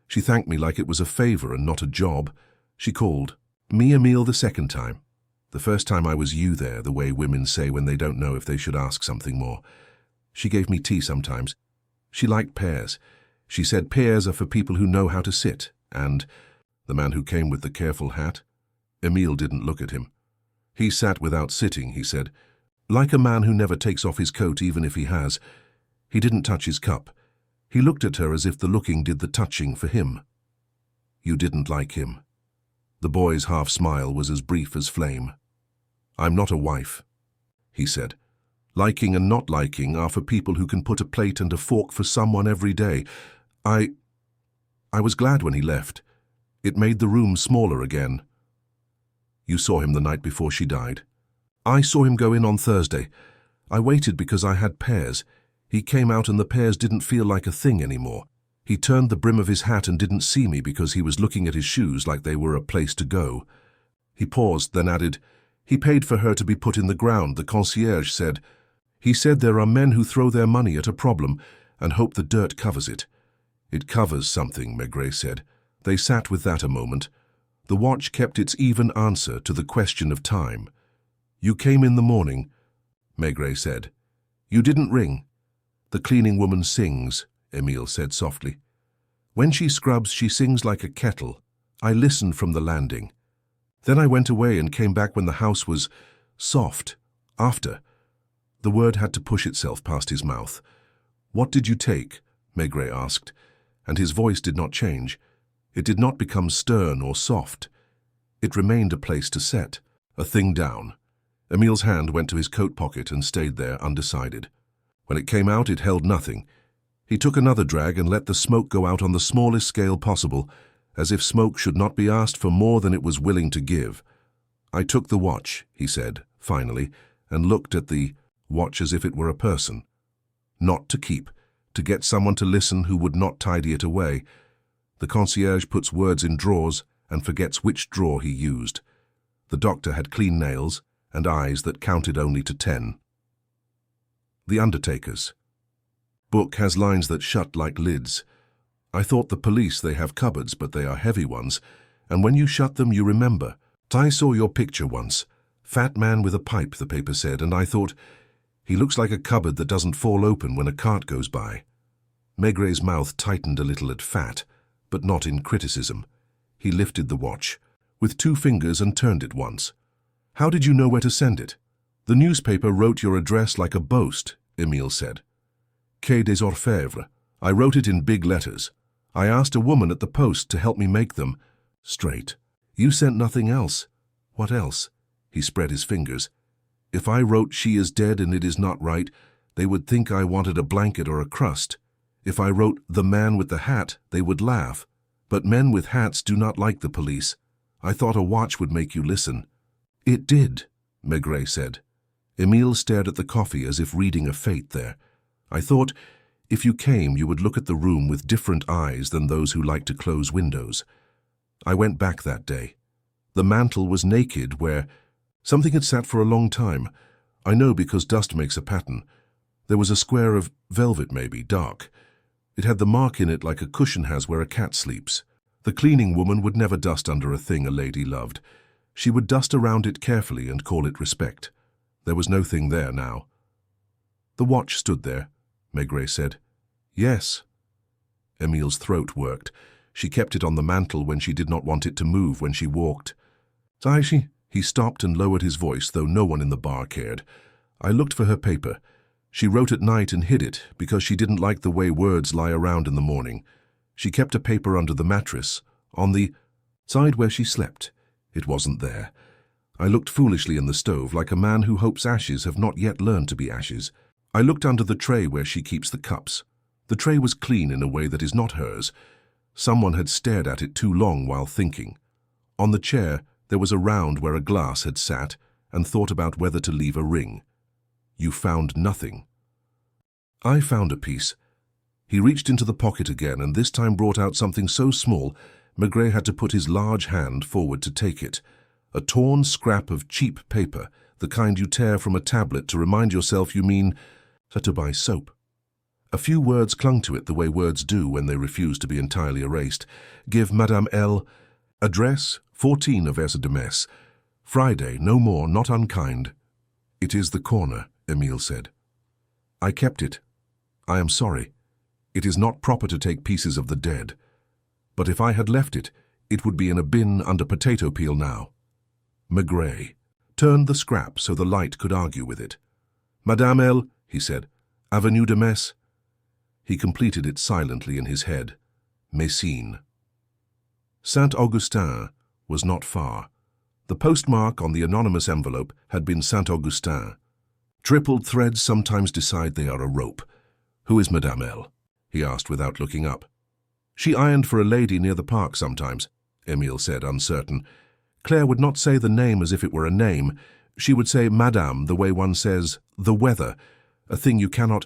She thanked me like it was a favor and not a job. She called me Émile the second time. The first time I was you there, the way women say when they don't know if they should ask something more. She gave me tea sometimes. She liked pears. She said pears are for people who know how to sit, and the man who came with the careful hat?" Émile didn't look at him. "He sat without sitting," he said, "like a man who never takes off his coat even if he has. He didn't touch his cup. He looked at her as if the looking did the touching for him." "You didn't like him." The boy's half-smile was as brief as flame. "I'm not a wife," he said. "Liking and not liking are for people who can put a plate and a fork for someone every day. I was glad when he left. It made the room smaller again." "You saw him the night before she died?" "I saw him go in on Thursday. I waited because I had pears. He came out and the pears didn't feel like a thing anymore. He turned the brim of his hat and didn't see me because he was looking at his shoes like they were a place to go." He paused, then added, "He paid for her to be put in the ground, the concierge said. He said there are men who throw their money at a problem and hope the dirt covers it." "It covers something," Maigret said. They sat with that a moment. The watch kept its even answer to the question of time. "You came in the morning," Maigret said. "You didn't ring." "The cleaning woman sings," Émile said softly. "When she scrubs, she sings like a kettle. I listened from the landing. Then I went away and came back when the house was soft. After." The word had to push itself past his mouth. "What did you take?" Maigret asked, and his voice did not change. It did not become stern or soft. It remained a place to set, a thing down. Émile's hand went to his coat pocket and stayed there undecided. When it came out, it held nothing. He took another drag and let the smoke go out on the smallest scale possible, as if smoke should not be asked for more than it was willing to give. "I took the watch," he said, finally, and looked at the watch as if it were a person. not to keep, to get someone to listen who would not tidy it away. The concierge puts words in drawers and forgets which drawer he used. The doctor had clean nails and eyes that counted only to 10. The Undertakers. Book has lines that shut like lids. I thought the police, they have cupboards, but they are heavy ones, and when you shut them you remember. I saw your picture once. Fat man with a pipe, the paper said, and I thought, he looks like a cupboard that doesn't fall open when a cart goes by. Maigrè's mouth tightened a little at fat, but not in criticism. He lifted the watch with 2 fingers and turned it once. How did you know where to send it? The newspaper wrote your address like a boast, Emile said. Quai des Orfèvres. I wrote it in big letters. I asked a woman at the post to help me make them straight. You sent nothing else. What else? He spread his fingers. If I wrote she is dead and it is not right, they would think I wanted a blanket or a crust. If I wrote the man with the hat, they would laugh. But men with hats do not like the police. I thought a watch would make you listen. It did, Maigret said. Emile stared at the coffee as if reading a fate there. I thought, if you came, you would look at the room with different eyes than those who like to close windows. I went back that day. The mantel was naked where something had sat for a long time. I know because dust makes a pattern. There was a square of velvet maybe, dark. It had the mark in it like a cushion has where a cat sleeps. The cleaning woman would never dust under a thing a lady loved. She would dust around it carefully and call it respect. There was no thing there now. The watch stood there, Maigret said. Yes. Emile's throat worked. She kept it on the mantel when she did not want it to move when she walked. Taishi, he stopped and lowered his voice, though no one in the bar cared. I looked for her paper. She wrote at night and hid it because she didn't like the way words lie around in the morning. She kept a paper under the mattress, on the side where she slept. It wasn't there. I looked foolishly in the stove, like a man who hopes ashes have not yet learned to be ashes. I looked under the tray where she keeps the cups. The tray was clean in a way that is not hers. Someone had stared at it too long while thinking. On the chair, there was a round where a glass had sat and thought about whether to leave a ring. You found nothing. I found a piece. He reached into the pocket again and this time brought out something so small, Maigret had to put his large hand forward to take it. A torn scrap of cheap paper, the kind you tear from a tablet to remind yourself you mean to buy soap. A few words clung to it the way words do when they refuse to be entirely erased. Give Madame L. Address, 14 Aversa de Metz. Friday, no more, not unkind. It is the corner, Emile said. I kept it. I am sorry. It is not proper to take pieces of the dead. But if I had left it, it would be in a bin under potato peel now. Maigret turned the scrap so the light could argue with it. Madame L., he said, Avenue de Metz. He completed it silently in his head. Messine. Saint-Augustin was not far. The postmark on the anonymous envelope had been Saint-Augustin. Tripled threads sometimes decide they are a rope. Who is Madame L.? He asked without looking up. She ironed for a lady near the park sometimes, Emile said, uncertain. Claire would not say the name as if it were a name. She would say Madame the way one says the weather, a thing you cannot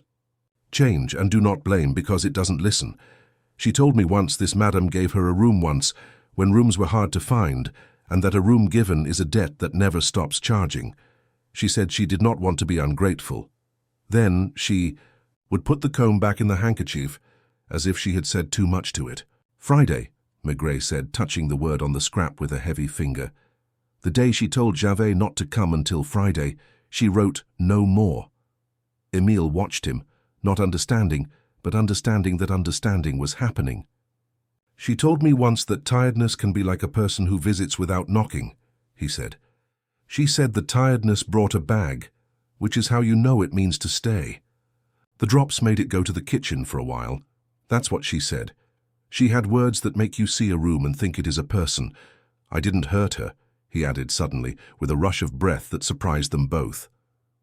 change and do not blame because it doesn't listen. She told me once this madam gave her a room once when rooms were hard to find, and that a room given is a debt that never stops charging. She said she did not want to be ungrateful. Then she would put the comb back in the handkerchief, as if she had said too much to it. Friday, Maigret said, touching the word on the scrap with a heavy finger. The day she told Javet not to come until Friday, she wrote no more. Emile watched him, not understanding, but understanding that understanding was happening. She told me once that tiredness can be like a person who visits without knocking, he said. She said the tiredness brought a bag, which is how you know it means to stay. The drops made it go to the kitchen for a while. That's what she said. She had words that make you see a room and think it is a person. I didn't hurt her, he added suddenly, with a rush of breath that surprised them both.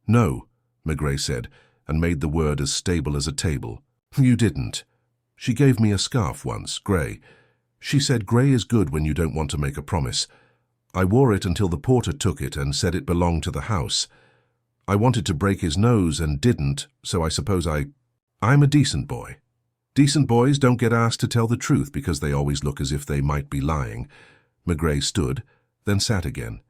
No, Maigret said, and made the word as stable as a table. You didn't. She gave me a scarf once, grey. She said grey is good when you don't want to make a promise. I wore it until the porter took it and said it belonged to the house. I wanted to break his nose and didn't, so I suppose I I'm a decent boy. Decent boys don't get asked to tell the truth because they always look as if they might be lying. Maigret stood, then sat again.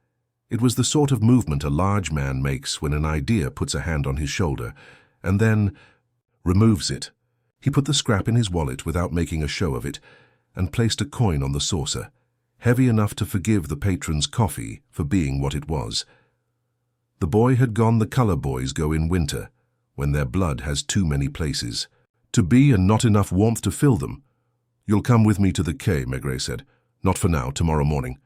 It was the sort of movement a large man makes when an idea puts a hand on his shoulder, and then removes it. He put the scrap in his wallet without making a show of it, and placed a coin on the saucer, heavy enough to forgive the patron's coffee for being what it was. The boy had gone the colour boys go in winter, when their blood has too many places. To be and not enough warmth to fill them. You'll come with me to the quay, Maigret said. Not for now, tomorrow morning.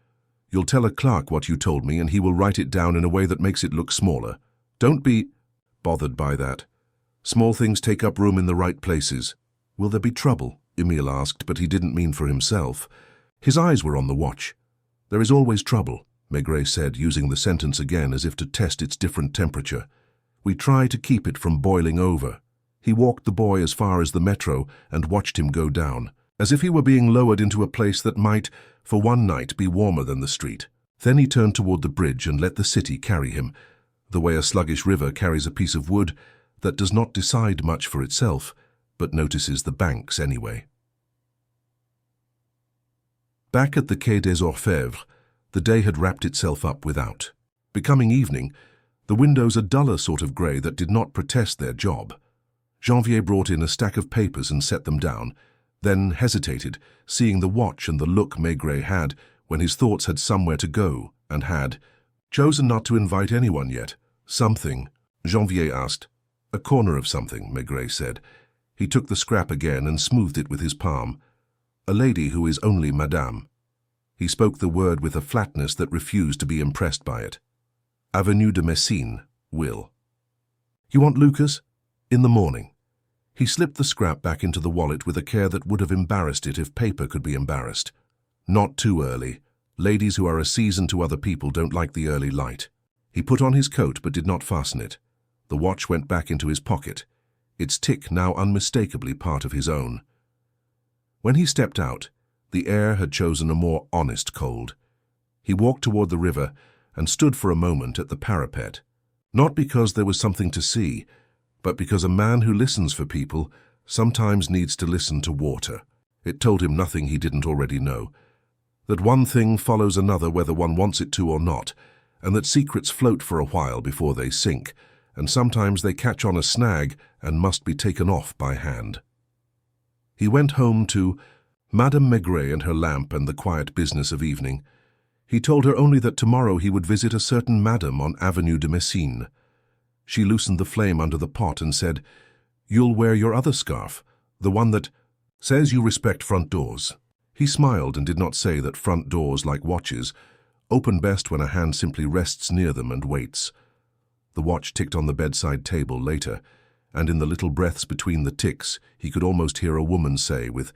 You'll tell a clerk what you told me and he will write it down in a way that makes it look smaller. Don't be bothered by that. Small things take up room in the right places. Will there be trouble? Emile asked, but he didn't mean for himself. His eyes were on the watch. There is always trouble, Maigret said, using the sentence again as if to test its different temperature. We try to keep it from boiling over. He walked the boy as far as the metro and watched him go down, as if he were being lowered into a place that might, for one night, be warmer than the street. Then he turned toward the bridge and let the city carry him, the way a sluggish river carries a piece of wood that does not decide much for itself, but notices the banks anyway. Back at the Quai des Orfèvres, the day had wrapped itself up without. Becoming evening, the windows a duller sort of grey that did not protest their job. Janvier brought in a stack of papers and set them down, then hesitated, seeing the watch and the look Maigret had when his thoughts had somewhere to go and had chosen not to invite anyone yet. Something, Janvier asked. A corner of something, Maigret said. He took the scrap again and smoothed it with his palm. A lady who is only Madame. He spoke the word with a flatness that refused to be impressed by it. Avenue de Messine, Will. You want Lucas? In the morning. He slipped the scrap back into the wallet with a care that would have embarrassed it if paper could be embarrassed. Not too early. Ladies who are a season to other people don't like the early light. He put on his coat but did not fasten it. The watch went back into his pocket, its tick now unmistakably part of his own. When he stepped out, the air had chosen a more honest cold. He walked toward the river and stood for a moment at the parapet, not because there was something to see, but because a man who listens for people sometimes needs to listen to water. It told him nothing he didn't already know, that one thing follows another whether one wants it to or not, and that secrets float for a while before they sink, and sometimes they catch on a snag and must be taken off by hand. He went home to Madame Maigret and her lamp and the quiet business of evening. He told her only that tomorrow he would visit a certain madame on Avenue de Messine. She loosened the flame under the pot and said, You'll wear your other scarf, the one that says you respect front doors. He smiled and did not say that front doors, like watches, open best when a hand simply rests near them and waits. The watch ticked on the bedside table later, and in the little breaths between the ticks he could almost hear a woman say with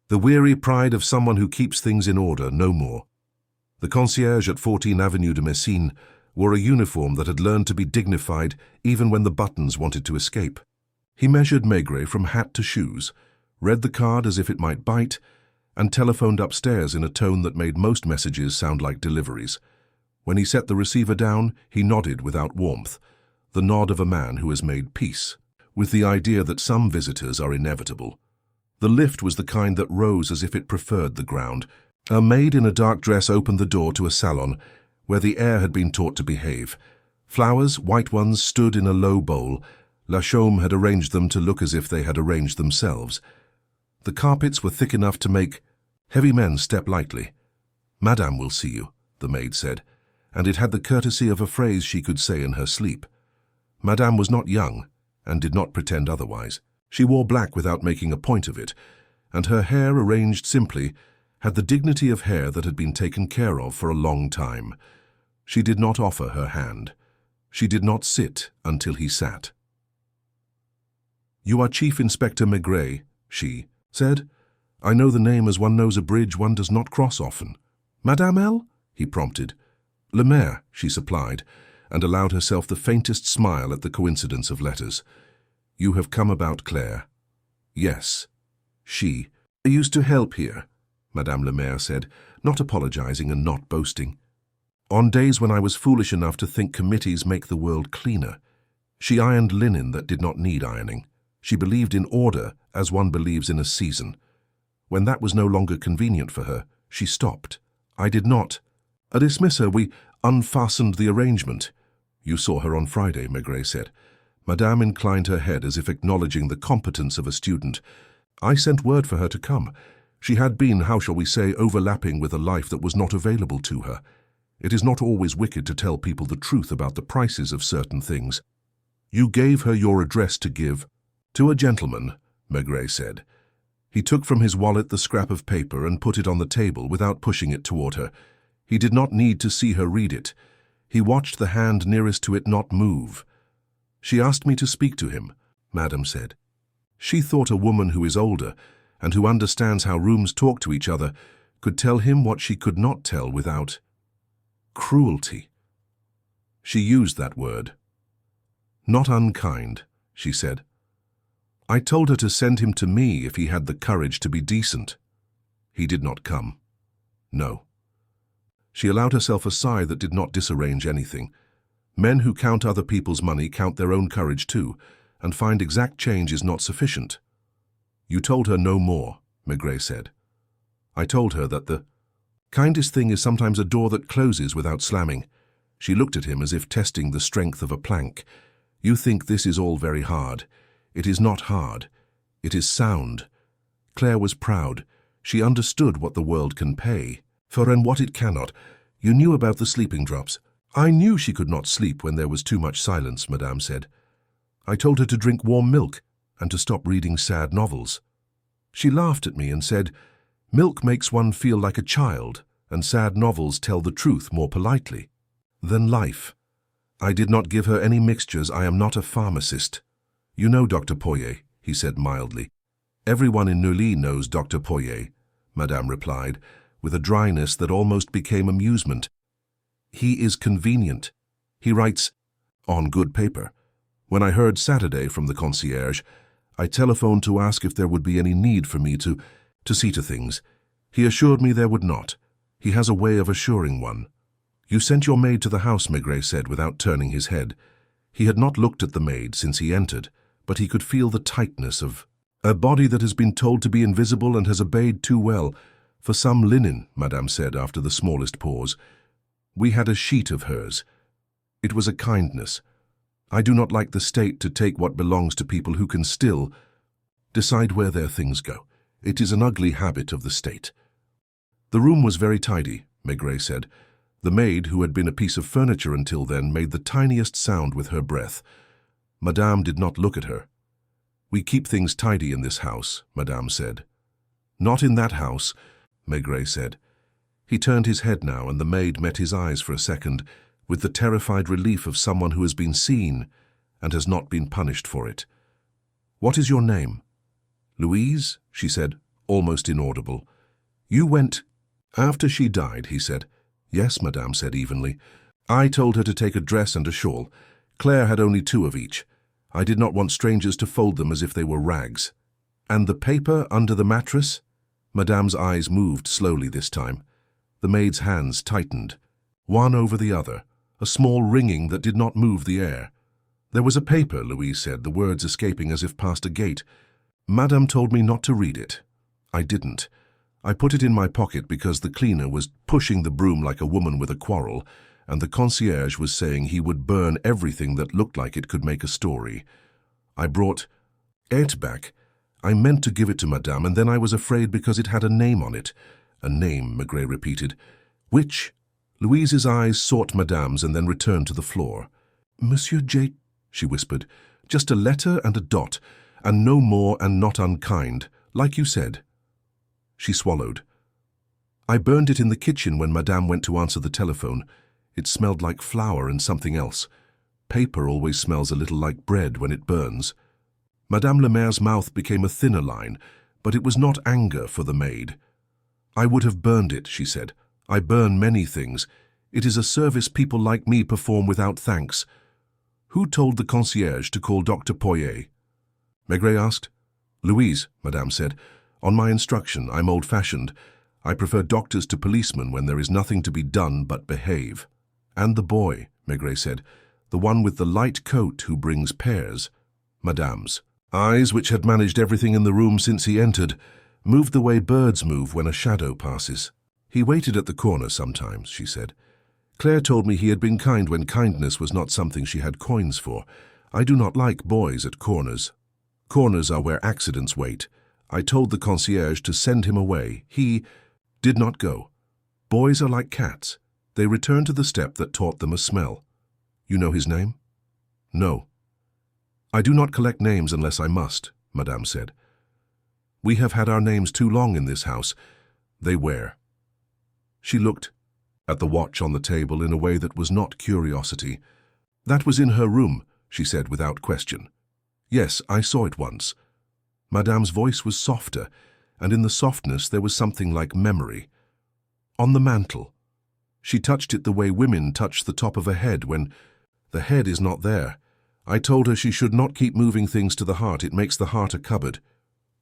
the weary pride of someone who keeps things in order, no more. The concierge at 14 Avenue de Messine wore a uniform that had learned to be dignified even when the buttons wanted to escape. He measured Maigret from hat to shoes, read the card as if it might bite, and telephoned upstairs in a tone that made most messages sound like deliveries. When he set the receiver down, he nodded without warmth, the nod of a man who has made peace with the idea that some visitors are inevitable. The lift was the kind that rose as if it preferred the ground. A maid in a dark dress opened the door to a salon where the air had been taught to behave. Flowers, white ones, stood in a low bowl. La Chaume had arranged them to look as if they had arranged themselves. The carpets were thick enough to make heavy men step lightly. Madame will see you, the maid said, and it had the courtesy of a phrase she could say in her sleep. Madame was not young, and did not pretend otherwise. She wore black without making a point of it, and her hair, arranged simply, had the dignity of hair that had been taken care of for a long time. She did not offer her hand. She did not sit until he sat. You are Chief Inspector Maigret, she said. I know the name as one knows a bridge one does not cross often. Madame L? He prompted. Le Maire, she supplied, and allowed herself the faintest smile at the coincidence of letters. You have come about Claire. Yes. She. I used to help here, Madame Le Maire said, not apologizing and not boasting. On days when I was foolish enough to think committees make the world cleaner. She ironed linen that did not need ironing. She believed in order as one believes in a season. When that was no longer convenient for her, she stopped. I did not. At dismisser, we unfastened the arrangement. You saw her on Friday, Maigret said. Madame inclined her head as if acknowledging the competence of a student. I sent word for her to come. She had been, how shall we say, overlapping with a life that was not available to her. It is not always wicked to tell people the truth about the prices of certain things. You gave her your address to give? To a gentleman, Maigret said. He took from his wallet the scrap of paper and put it on the table without pushing it toward her. He did not need to see her read it. He watched the hand nearest to it not move. She asked me to speak to him, Madame said. She thought a woman who is older and who understands how rooms talk to each other could tell him what she could not tell without cruelty. She used that word. Not unkind, she said. I told her to send him to me if he had the courage to be decent. He did not come. No. She allowed herself a sigh that did not disarrange anything. Men who count other people's money count their own courage too, and find exact change is not sufficient. You told her no more, Maigret said. I told her that the kindest thing is sometimes a door that closes without slamming. She looked at him as if testing the strength of a plank. You think this is all very hard. It is not hard. It is sound. Claire was proud. She understood what the world can pay for and what it cannot. You knew about the sleeping drops. I knew she could not sleep when there was too much silence, Madame said. I told her to drink warm milk and to stop reading sad novels. She laughed at me and said, milk makes one feel like a child, and sad novels tell the truth more politely than life. I did not give her any mixtures. I am not a pharmacist. You know Dr. Poirot, he said mildly. Everyone in Neuilly knows Dr. Poirot, Madame replied, with a dryness that almost became amusement. He is convenient. He writes on good paper. When I heard Saturday from the concierge, I telephoned to ask if there would be any need for me to see to things. He assured me there would not. He has a way of assuring one. You sent your maid to the house, Maigret said without turning his head. He had not looked at the maid since he entered, but he could feel the tightness of a body that has been told to be invisible and has obeyed too well. For some linen, Madame said after the smallest pause. We had a sheet of hers. It was a kindness. I do not like the state to take what belongs to people who can still decide where their things go. It is an ugly habit of the state. The room was very tidy, Maigret said. The maid, who had been a piece of furniture until then, made the tiniest sound with her breath. Madame did not look at her. We keep things tidy in this house, Madame said. Not in that house, Maigret said. He turned his head now, and the maid met his eyes for a second, with the terrified relief of someone who has been seen and has not been punished for it. What is your name? Louise, she said, almost inaudible. You went after she died, he said. Yes, Madame said evenly. I told her to take a dress and a shawl. Claire had only 2 of each. I did not want strangers to fold them as if they were rags. And the paper under the mattress? Madame's eyes moved slowly this time. The maid's hands tightened, one over the other, a small ringing that did not move the air. There was a paper, Louise said, the words escaping as if past a gate. Madame told me not to read it. I didn't. I put it in my pocket because the cleaner was pushing the broom like a woman with a quarrel, and the concierge was saying he would burn everything that looked like it could make a story. I brought it back. I meant to give it to Madame, and then I was afraid because it had a name on it. A name, Maigret repeated. Which? Louise's eyes sought Madame's and then returned to the floor. Monsieur J., she whispered. Just a letter and a dot, and no more, and not unkind, like you said. She swallowed. I burned it in the kitchen when Madame went to answer the telephone. It smelled like flour and something else. Paper always smells a little like bread when it burns. Madame Le Maire's mouth became a thinner line, but it was not anger for the maid. I would have burned it, she said. I burn many things. It is a service people like me perform without thanks. Who told the concierge to call Dr. Poirot? Maigret asked. Louise, Madame said. On my instruction, I'm old-fashioned. I prefer doctors to policemen when there is nothing to be done but behave. And the boy, Maigret said. The one with the light coat who brings pears. Madame's. Eyes, which had managed everything in the room since he entered, moved the way birds move when a shadow passes. He waited at the corner sometimes, she said. Claire told me he had been kind when kindness was not something she had coins for. I do not like boys at corners. Corners are where accidents wait. I told the concierge to send him away. He did not go. Boys are like cats. They return to the step that taught them a smell. You know his name? No. I do not collect names unless I must, Madame said. We have had our names too long in this house. They wear. She looked at the watch on the table in a way that was not curiosity. That was in her room, she said without question. Yes, I saw it once. Madame's voice was softer, and in the softness there was something like memory. On the mantel. She touched it the way women touch the top of a head when the head is not there. I told her she should not keep moving things to the heart. It makes the heart a cupboard.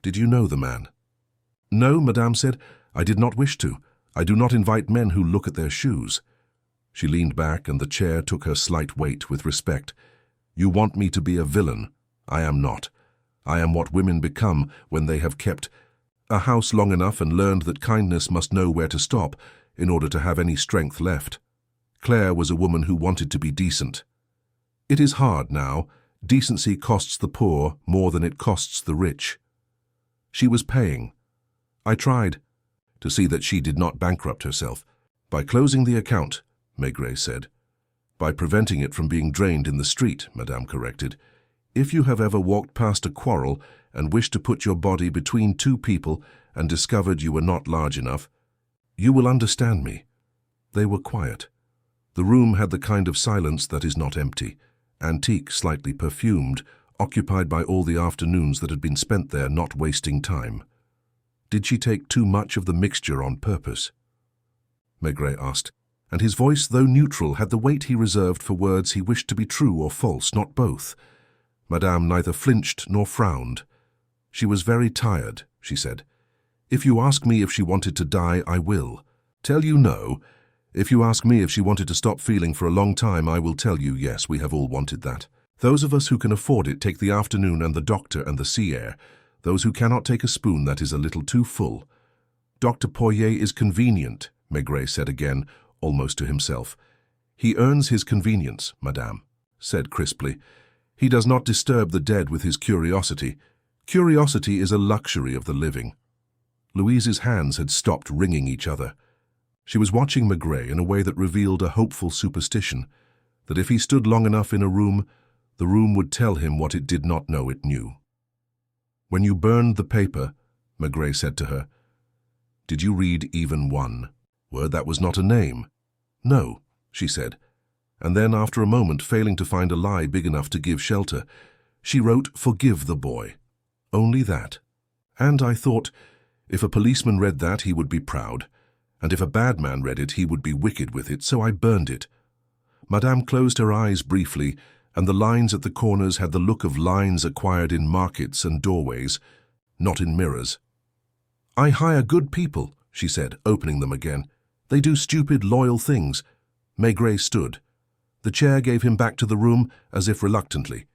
Did you know the man? No, Madame said. I did not wish to. I do not invite men who look at their shoes. She leaned back, and the chair took her slight weight with respect. You want me to be a villain. I am not. I am what women become when they have kept a house long enough and learned that kindness must know where to stop in order to have any strength left. Claire was a woman who wanted to be decent. It is hard now. Decency costs the poor more than it costs the rich. She was paying. I tried to see that she did not bankrupt herself. By closing the account, Maigret said. By preventing it from being drained in the street, Madame corrected. If you have ever walked past a quarrel and wished to put your body between two people and discovered you were not large enough, you will understand me. They were quiet. The room had the kind of silence that is not empty, antique, slightly perfumed, occupied by all the afternoons that had been spent there not wasting time. Did she take too much of the mixture on purpose? Maigret asked, and his voice, though neutral, had the weight he reserved for words he wished to be true or false, not both. Madame neither flinched nor frowned. She was very tired, she said. If you ask me if she wanted to die, I will. Tell you no. If you ask me if she wanted to stop feeling for a long time, I will tell you yes, we have all wanted that. Those of us who can afford it take the afternoon and the doctor and the sea air. Those who cannot take a spoon that is a little too full. Dr. Poirot is convenient, Maigret said again, almost to himself. He earns his convenience, Madame, said crisply. He does not disturb the dead with his curiosity. Curiosity is a luxury of the living. Louise's hands had stopped wringing each other. She was watching Maigret in a way that revealed a hopeful superstition, that if he stood long enough in a room, the room would tell him what it did not know it knew. When you burned the paper, Maigret said to her, did you read even one word that was not a name? No, she said, and then after a moment, failing to find a lie big enough to give shelter, she wrote, forgive the boy. Only that. And I thought, if a policeman read that, he would be proud, and if a bad man read it, he would be wicked with it, so I burned it. Madame closed her eyes briefly, and the lines at the corners had the look of lines acquired in markets and doorways, not in mirrors. I hire good people, she said, opening them again. They do stupid, loyal things. Maigret stood. The chair gave him back to the room, as if reluctantly.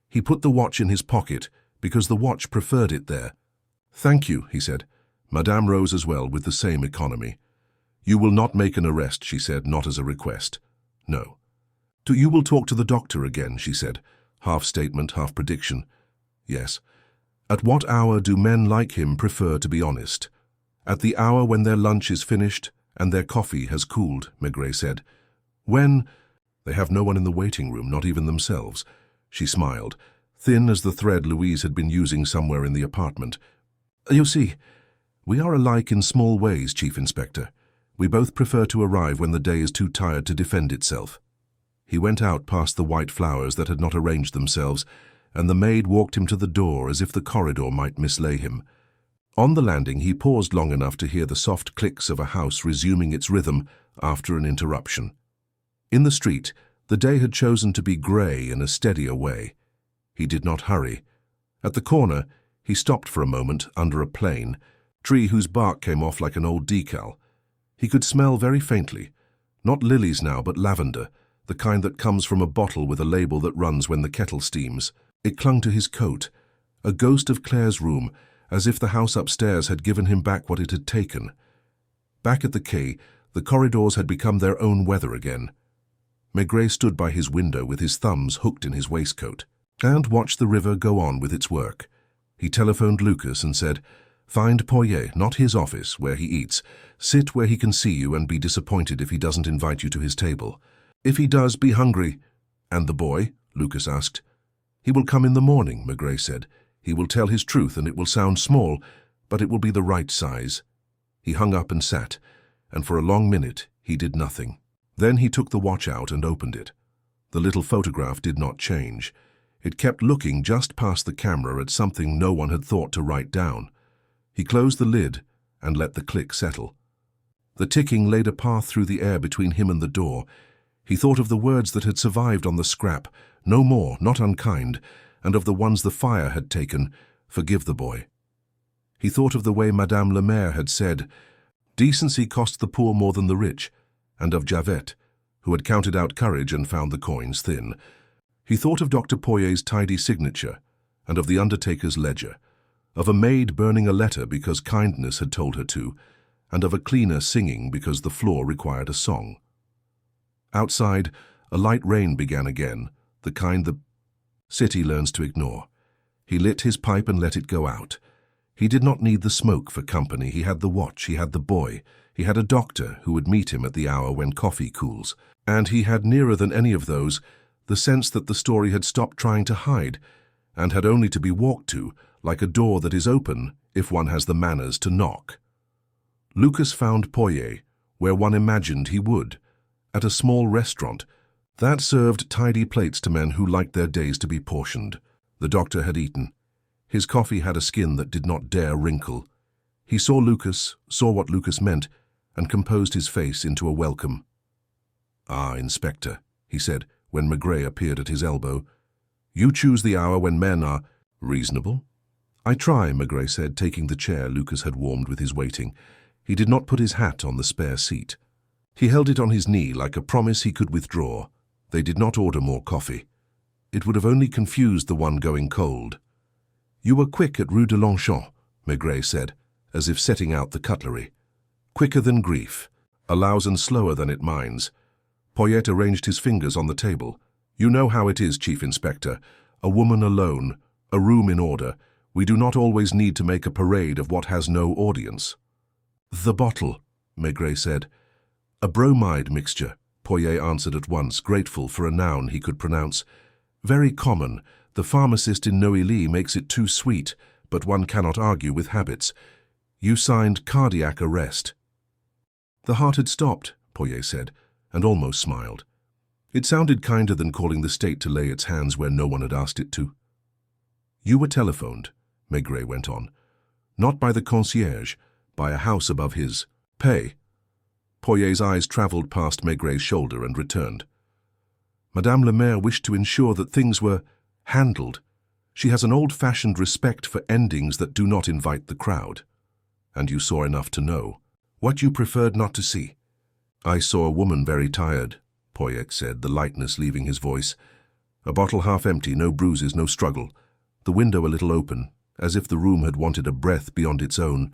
He put the watch in his pocket, because the watch preferred it there. Thank you, he said. Madame rose as well, with the same economy. You will not make an arrest, she said, not as a request. No. You will talk to the doctor again, she said, half statement, half prediction. Yes. At what hour do men like him prefer to be honest? At the hour when their lunch is finished and their coffee has cooled, Maigret said. When? They have no one in the waiting room, not even themselves. She smiled, thin as the thread Louise had been using somewhere in the apartment. You see, we are alike in small ways, Chief Inspector. We both prefer to arrive when the day is too tired to defend itself. He went out past the white flowers that had not arranged themselves, and the maid walked him to the door as if the corridor might mislay him. On the landing he paused long enough to hear the soft clicks of a house resuming its rhythm after an interruption. In the street, the day had chosen to be grey in a steadier way. He did not hurry. At the corner, he stopped for a moment under a plane, tree whose bark came off like an old decal. He could smell very faintly, not lilies now, but lavender, the kind that comes from a bottle with a label that runs when the kettle steams. It clung to his coat, a ghost of Claire's room, as if the house upstairs had given him back what it had taken. Back at the quay, the corridors had become their own weather again. Maigret stood by his window with his thumbs hooked in his waistcoat, and watched the river go on with its work. He telephoned Lucas and said, "Find Poirot, not his office, where he eats. Sit where he can see you and be disappointed if he doesn't invite you to his table. If he does, be hungry." "And the boy?" Lucas asked. "He will come in the morning," Maigret said. "He will tell his truth, and it will sound small, but it will be the right size." He hung up and sat, and for a long minute he did nothing. Then he took the watch out and opened it. The little photograph did not change. It kept looking just past the camera at something no one had thought to write down. He closed the lid and let the click settle. The ticking laid a path through the air between him and the door. He thought of the words that had survived on the scrap, "No more, not unkind," and of the ones the fire had taken, "Forgive the boy." He thought of the way Madame Le Maire had said, "Decency costs the poor more than the rich," and of Javette, who had counted out courage and found the coins thin. He thought of Dr. Poyet's tidy signature, and of the undertaker's ledger, of a maid burning a letter because kindness had told her to, and of a cleaner singing because the floor required a song. Outside, a light rain began again, the kind the city learns to ignore. He lit his pipe and let it go out. He did not need the smoke for company. He had the watch, he had the boy, he had a doctor who would meet him at the hour when coffee cools, and he had, nearer than any of those, the sense that the story had stopped trying to hide and had only to be walked to, like a door that is open if one has the manners to knock. Lucas found Poyet where one imagined he would, at a small restaurant that served tidy plates to men who liked their days to be portioned. The doctor had eaten. His coffee had a skin that did not dare wrinkle. He saw Lucas, saw what Lucas meant, and composed his face into a welcome. "Ah, Inspector," he said, when Maigret appeared at his elbow. "You choose the hour when men are reasonable." "I try," Maigret said, taking the chair Lucas had warmed with his waiting. He did not put his hat on the spare seat. He held it on his knee like a promise he could withdraw. They did not order more coffee. It would have only confused the one going cold. "You were quick at Rue de Longchamp," Maigret said, as if setting out the cutlery. "Quicker than grief, allows and slower than it minds." Poyet arranged his fingers on the table. "You know how it is, Chief Inspector. A woman alone, a room in order. We do not always need to make a parade of what has no audience." "The bottle," Maigret said. "A bromide mixture," Poyet answered at once, grateful for a noun he could pronounce. "Very common. The pharmacist in Neuilly makes it too sweet, but one cannot argue with habits. You signed cardiac arrest." "The heart had stopped," Poyet said, and almost smiled. It sounded kinder than calling the state to lay its hands where no one had asked it to. "You were telephoned," Maigret went on. "Not by the concierge, by a house above his. Pay." Poyet's eyes travelled past Maigret's shoulder and returned. "Madame Le Maire wished to ensure that things were handled. She has an old-fashioned respect for endings that do not invite the crowd. And you saw enough to know. What you preferred not to see." "I saw a woman very tired," Poyet said, the lightness leaving his voice. "A bottle half empty, no bruises, no struggle. The window a little open, as if the room had wanted a breath beyond its own.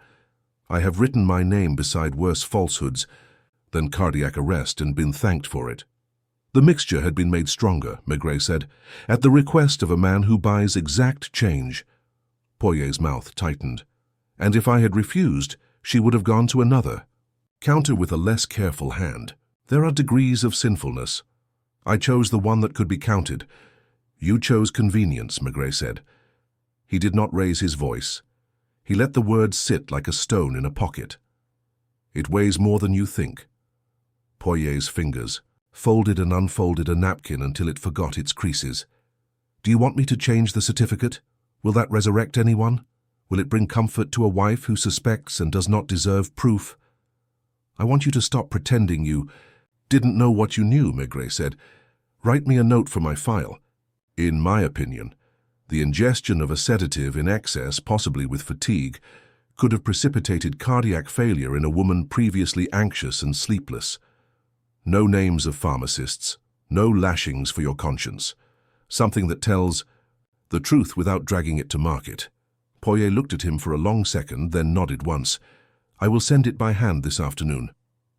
I have written my name beside worse falsehoods than cardiac arrest and been thanked for it." "The mixture had been made stronger," Maigret said, "at the request of a man who buys exact change." Poyet's mouth tightened. "And if I had refused, she would have gone to another. Counter with a less careful hand. There are degrees of sinfulness. I chose the one that could be counted." "You chose convenience," Maigret said. He did not raise his voice. He let the words sit like a stone in a pocket. "It weighs more than you think." Poyet's fingers folded and unfolded a napkin until it forgot its creases. "Do you want me to change the certificate? Will that resurrect anyone? Will it bring comfort to a wife who suspects and does not deserve proof?" "I want you to stop pretending you didn't know what you knew," Maigret said. "Write me a note for my file. In my opinion, the ingestion of a sedative in excess, possibly with fatigue, could have precipitated cardiac failure in a woman previously anxious and sleepless. No names of pharmacists, no lashings for your conscience. Something that tells, The truth without dragging it to market. Poirot looked at him for a long second, then nodded once. I will send it by hand this afternoon.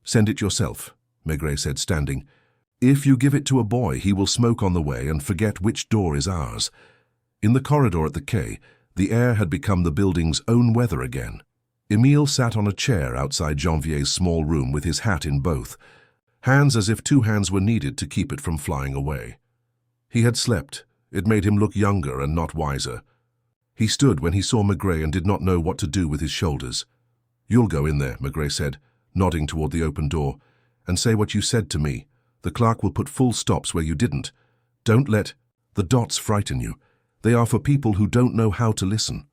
Send it yourself, Maigret said, standing. If you give it to a boy, he will smoke on the way and forget which door is ours. In the corridor at the quay, the air had become the building's own weather again. Émile sat on a chair outside Janvier's small room with his hat in both, hands as if two hands were needed to keep it from flying away. He had slept. It made him look younger and not wiser. He stood when he saw Maigret and did not know what to do with his shoulders. You'll go in there, Maigret said, nodding toward the open door, and say what you said to me. The clerk will put full stops where you didn't. Don't let the dots frighten you. They are for people who don't know how to listen.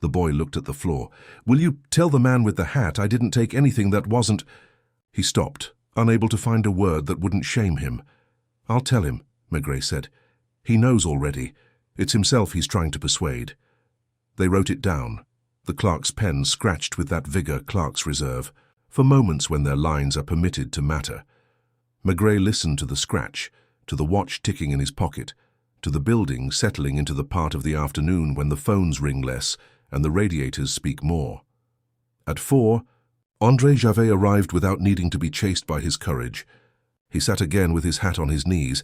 The boy looked at the floor. Will you tell the man with the hat I didn't take anything that wasn't... He stopped, unable to find a word that wouldn't shame him. I'll tell him, Maigret said. He knows already. It's himself he's trying to persuade. They wrote it down. The clerk's pen scratched with that vigor clerks reserve, for moments when their lines are permitted to matter. Maigret listened to the scratch, to the watch ticking in his pocket, to the building settling into the part of the afternoon when the phones ring less and the radiators speak more. At 4, André Javet arrived without needing to be chased by his courage. He sat again with his hat on his knees,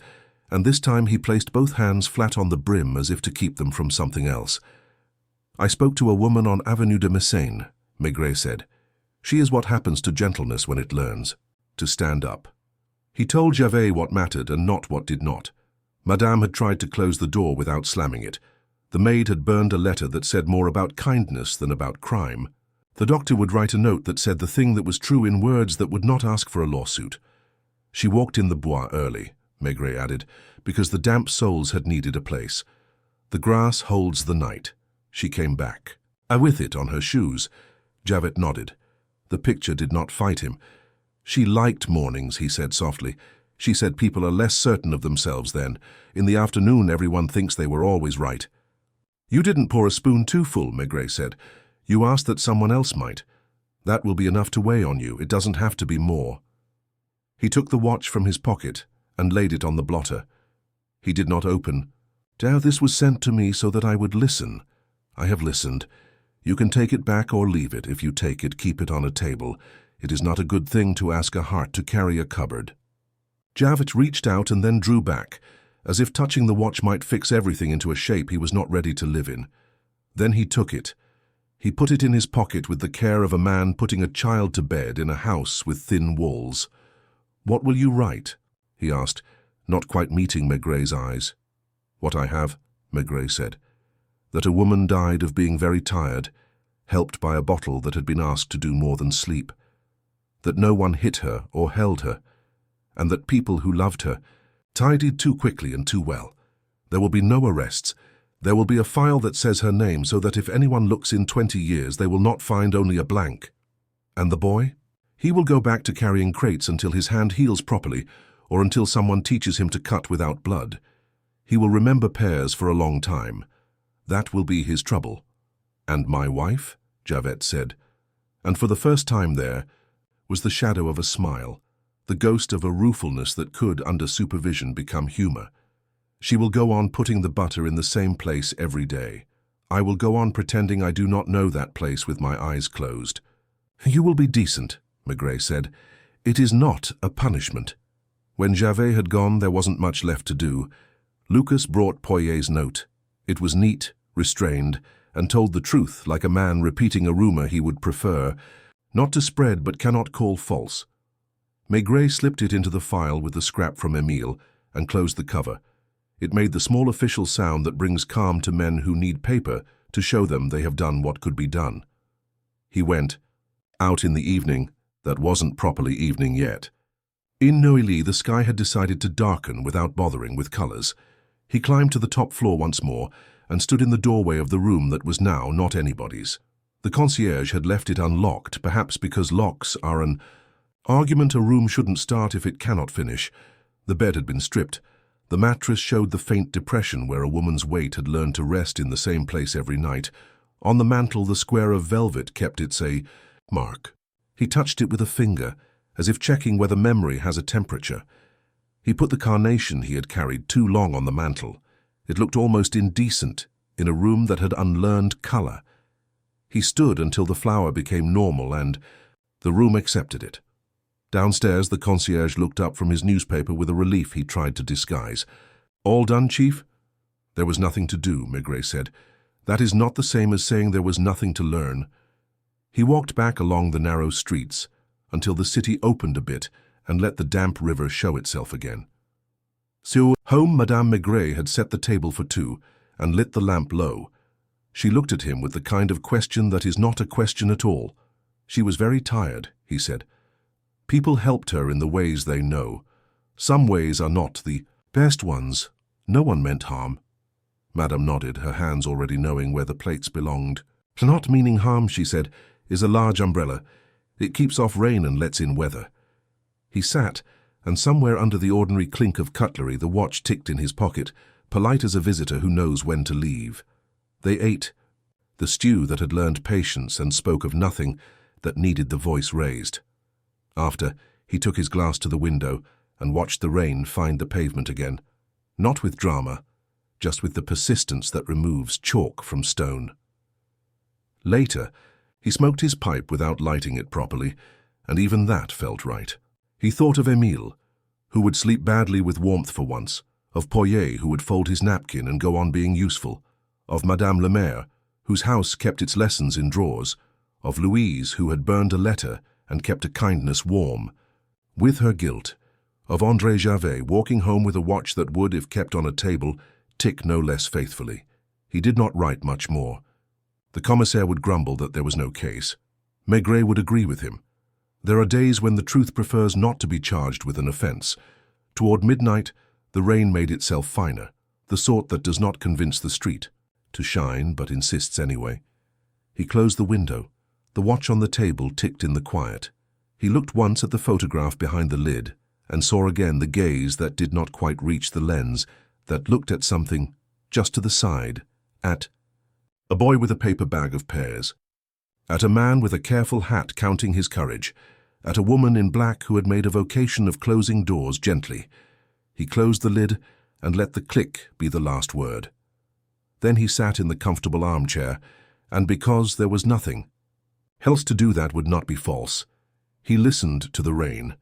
and this time he placed both hands flat on the brim as if to keep them from something else. I spoke to a woman on Avenue de Mécène, Maigret said. She is what happens to gentleness when it learns, to stand up. He told Javet what mattered and not what did not. Madame had tried to close the door without slamming it. The maid had burned a letter that said more about kindness than about crime. The doctor would write a note that said the thing that was true in words that would not ask for a lawsuit. She walked in the bois early, Maigret added, because the damp soles had needed a place. The grass holds the night. She came back, with it on her shoes. Javet nodded. The picture did not fight him. She liked mornings, he said softly. She said people are less certain of themselves then. In the afternoon everyone thinks they were always right. You didn't pour a spoon too full, Maigret said. You asked that someone else might. That will be enough to weigh on you. It doesn't have to be more. He took the watch from his pocket and laid it on the blotter. He did not open. Now this was sent to me so that I would listen. I have listened. You can take it back or leave it. If you take it, keep it on a table. It is not a good thing to ask a heart to carry a cupboard. Javet reached out and then drew back, as if touching the watch might fix everything into a shape he was not ready to live in. Then he took it. He put it in his pocket with the care of a man putting a child to bed in a house with thin walls. What will you write? He asked, not quite meeting Maigret's eyes. What I have, Maigret said. That a woman died of being very tired, helped by a bottle that had been asked to do more than sleep. That no one hit her or held her, and that people who loved her tidied too quickly and too well. There will be no arrests. There will be a file that says her name so that if anyone looks in 20 years, they will not find only a blank. And the boy? He will go back to carrying crates until his hand heals properly or until someone teaches him to cut without blood. He will remember pears for a long time. That will be his trouble. And my wife? Javet said. And for the first time there was the shadow of a smile, the ghost of a ruefulness that could, under supervision, become humor. She will go on putting the butter in the same place every day. I will go on pretending I do not know that place with my eyes closed. You will be decent, Maigret said. It is not a punishment. When Javet had gone, there wasn't much left to do. Lucas brought Poirot's note. It was neat, restrained, and told the truth like a man repeating a rumor he would prefer, not to spread but cannot call false. Maigret slipped it into the file with the scrap from Émile and closed the cover. It made the small official sound that brings calm to men who need paper to show them they have done what could be done. He went. Out in the evening, that wasn't properly evening yet. In Neuilly, the sky had decided to darken without bothering with colors. He climbed to the top floor once more and stood in the doorway of the room that was now not anybody's. The concierge had left it unlocked, perhaps because locks are an argument a room shouldn't start if it cannot finish. The bed had been stripped. The mattress showed the faint depression where a woman's weight had learned to rest in the same place every night. On the mantel, the square of velvet kept its mark. He touched it with a finger, as if checking whether memory has a temperature. He put the carnation he had carried too long on the mantel. It looked almost indecent. in a room that had unlearned color. He stood until the flower became normal and the room accepted it. Downstairs, the concierge looked up from his newspaper with a relief he tried to disguise. "All done, Chief?" "There was nothing to do," Maigret said. "That is not the same as saying there was nothing to learn." He walked back along the narrow streets until the city opened a bit and let the damp river show itself again. So home, Madame Maigret had set the table for two and lit the lamp low. She looked at him with the kind of question that is not a question at all. She was very tired, he said. People helped her in the ways they know. Some ways are not the best ones. No one meant harm. Madame nodded, her hands already knowing where the plates belonged. "Not meaning harm," she said, "is a large umbrella. It keeps off rain and lets in weather." He sat, and somewhere under the ordinary clink of cutlery the watch ticked in his pocket, polite as a visitor who knows when to leave. They ate the stew that had learned patience and spoke of nothing that needed the voice raised. After, he took his glass to the window and watched the rain find the pavement again, not with drama, just with the persistence that removes chalk from stone. Later, he smoked his pipe without lighting it properly, and even that felt right. He thought of Émile, who would sleep badly with warmth for once, of Poirot, who would fold his napkin and go on being useful, of Madame Le Maire, whose house kept its lessons in drawers, of Louise, who had burned a letter and kept a kindness warm, with her guilt, of André Gervais walking home with a watch that would, if kept on a table, tick no less faithfully. He did not write much more. The commissaire would grumble that there was no case. Maigret would agree with him. There are days when the truth prefers not to be charged with an offense. Toward midnight, the rain made itself finer, the sort that does not convince the street to shine but insists anyway. He closed the window. The watch on the table ticked in the quiet. He looked once at the photograph behind the lid and saw again the gaze that did not quite reach the lens, that looked at something just to the side, at a boy with a paper bag of pears, at a man with a careful hat counting his courage, at a woman in black who had made a vocation of closing doors gently. He closed the lid and let the click be the last word. Then he sat in the comfortable armchair, and because there was nothing else to do that would not be false, he listened to the rain.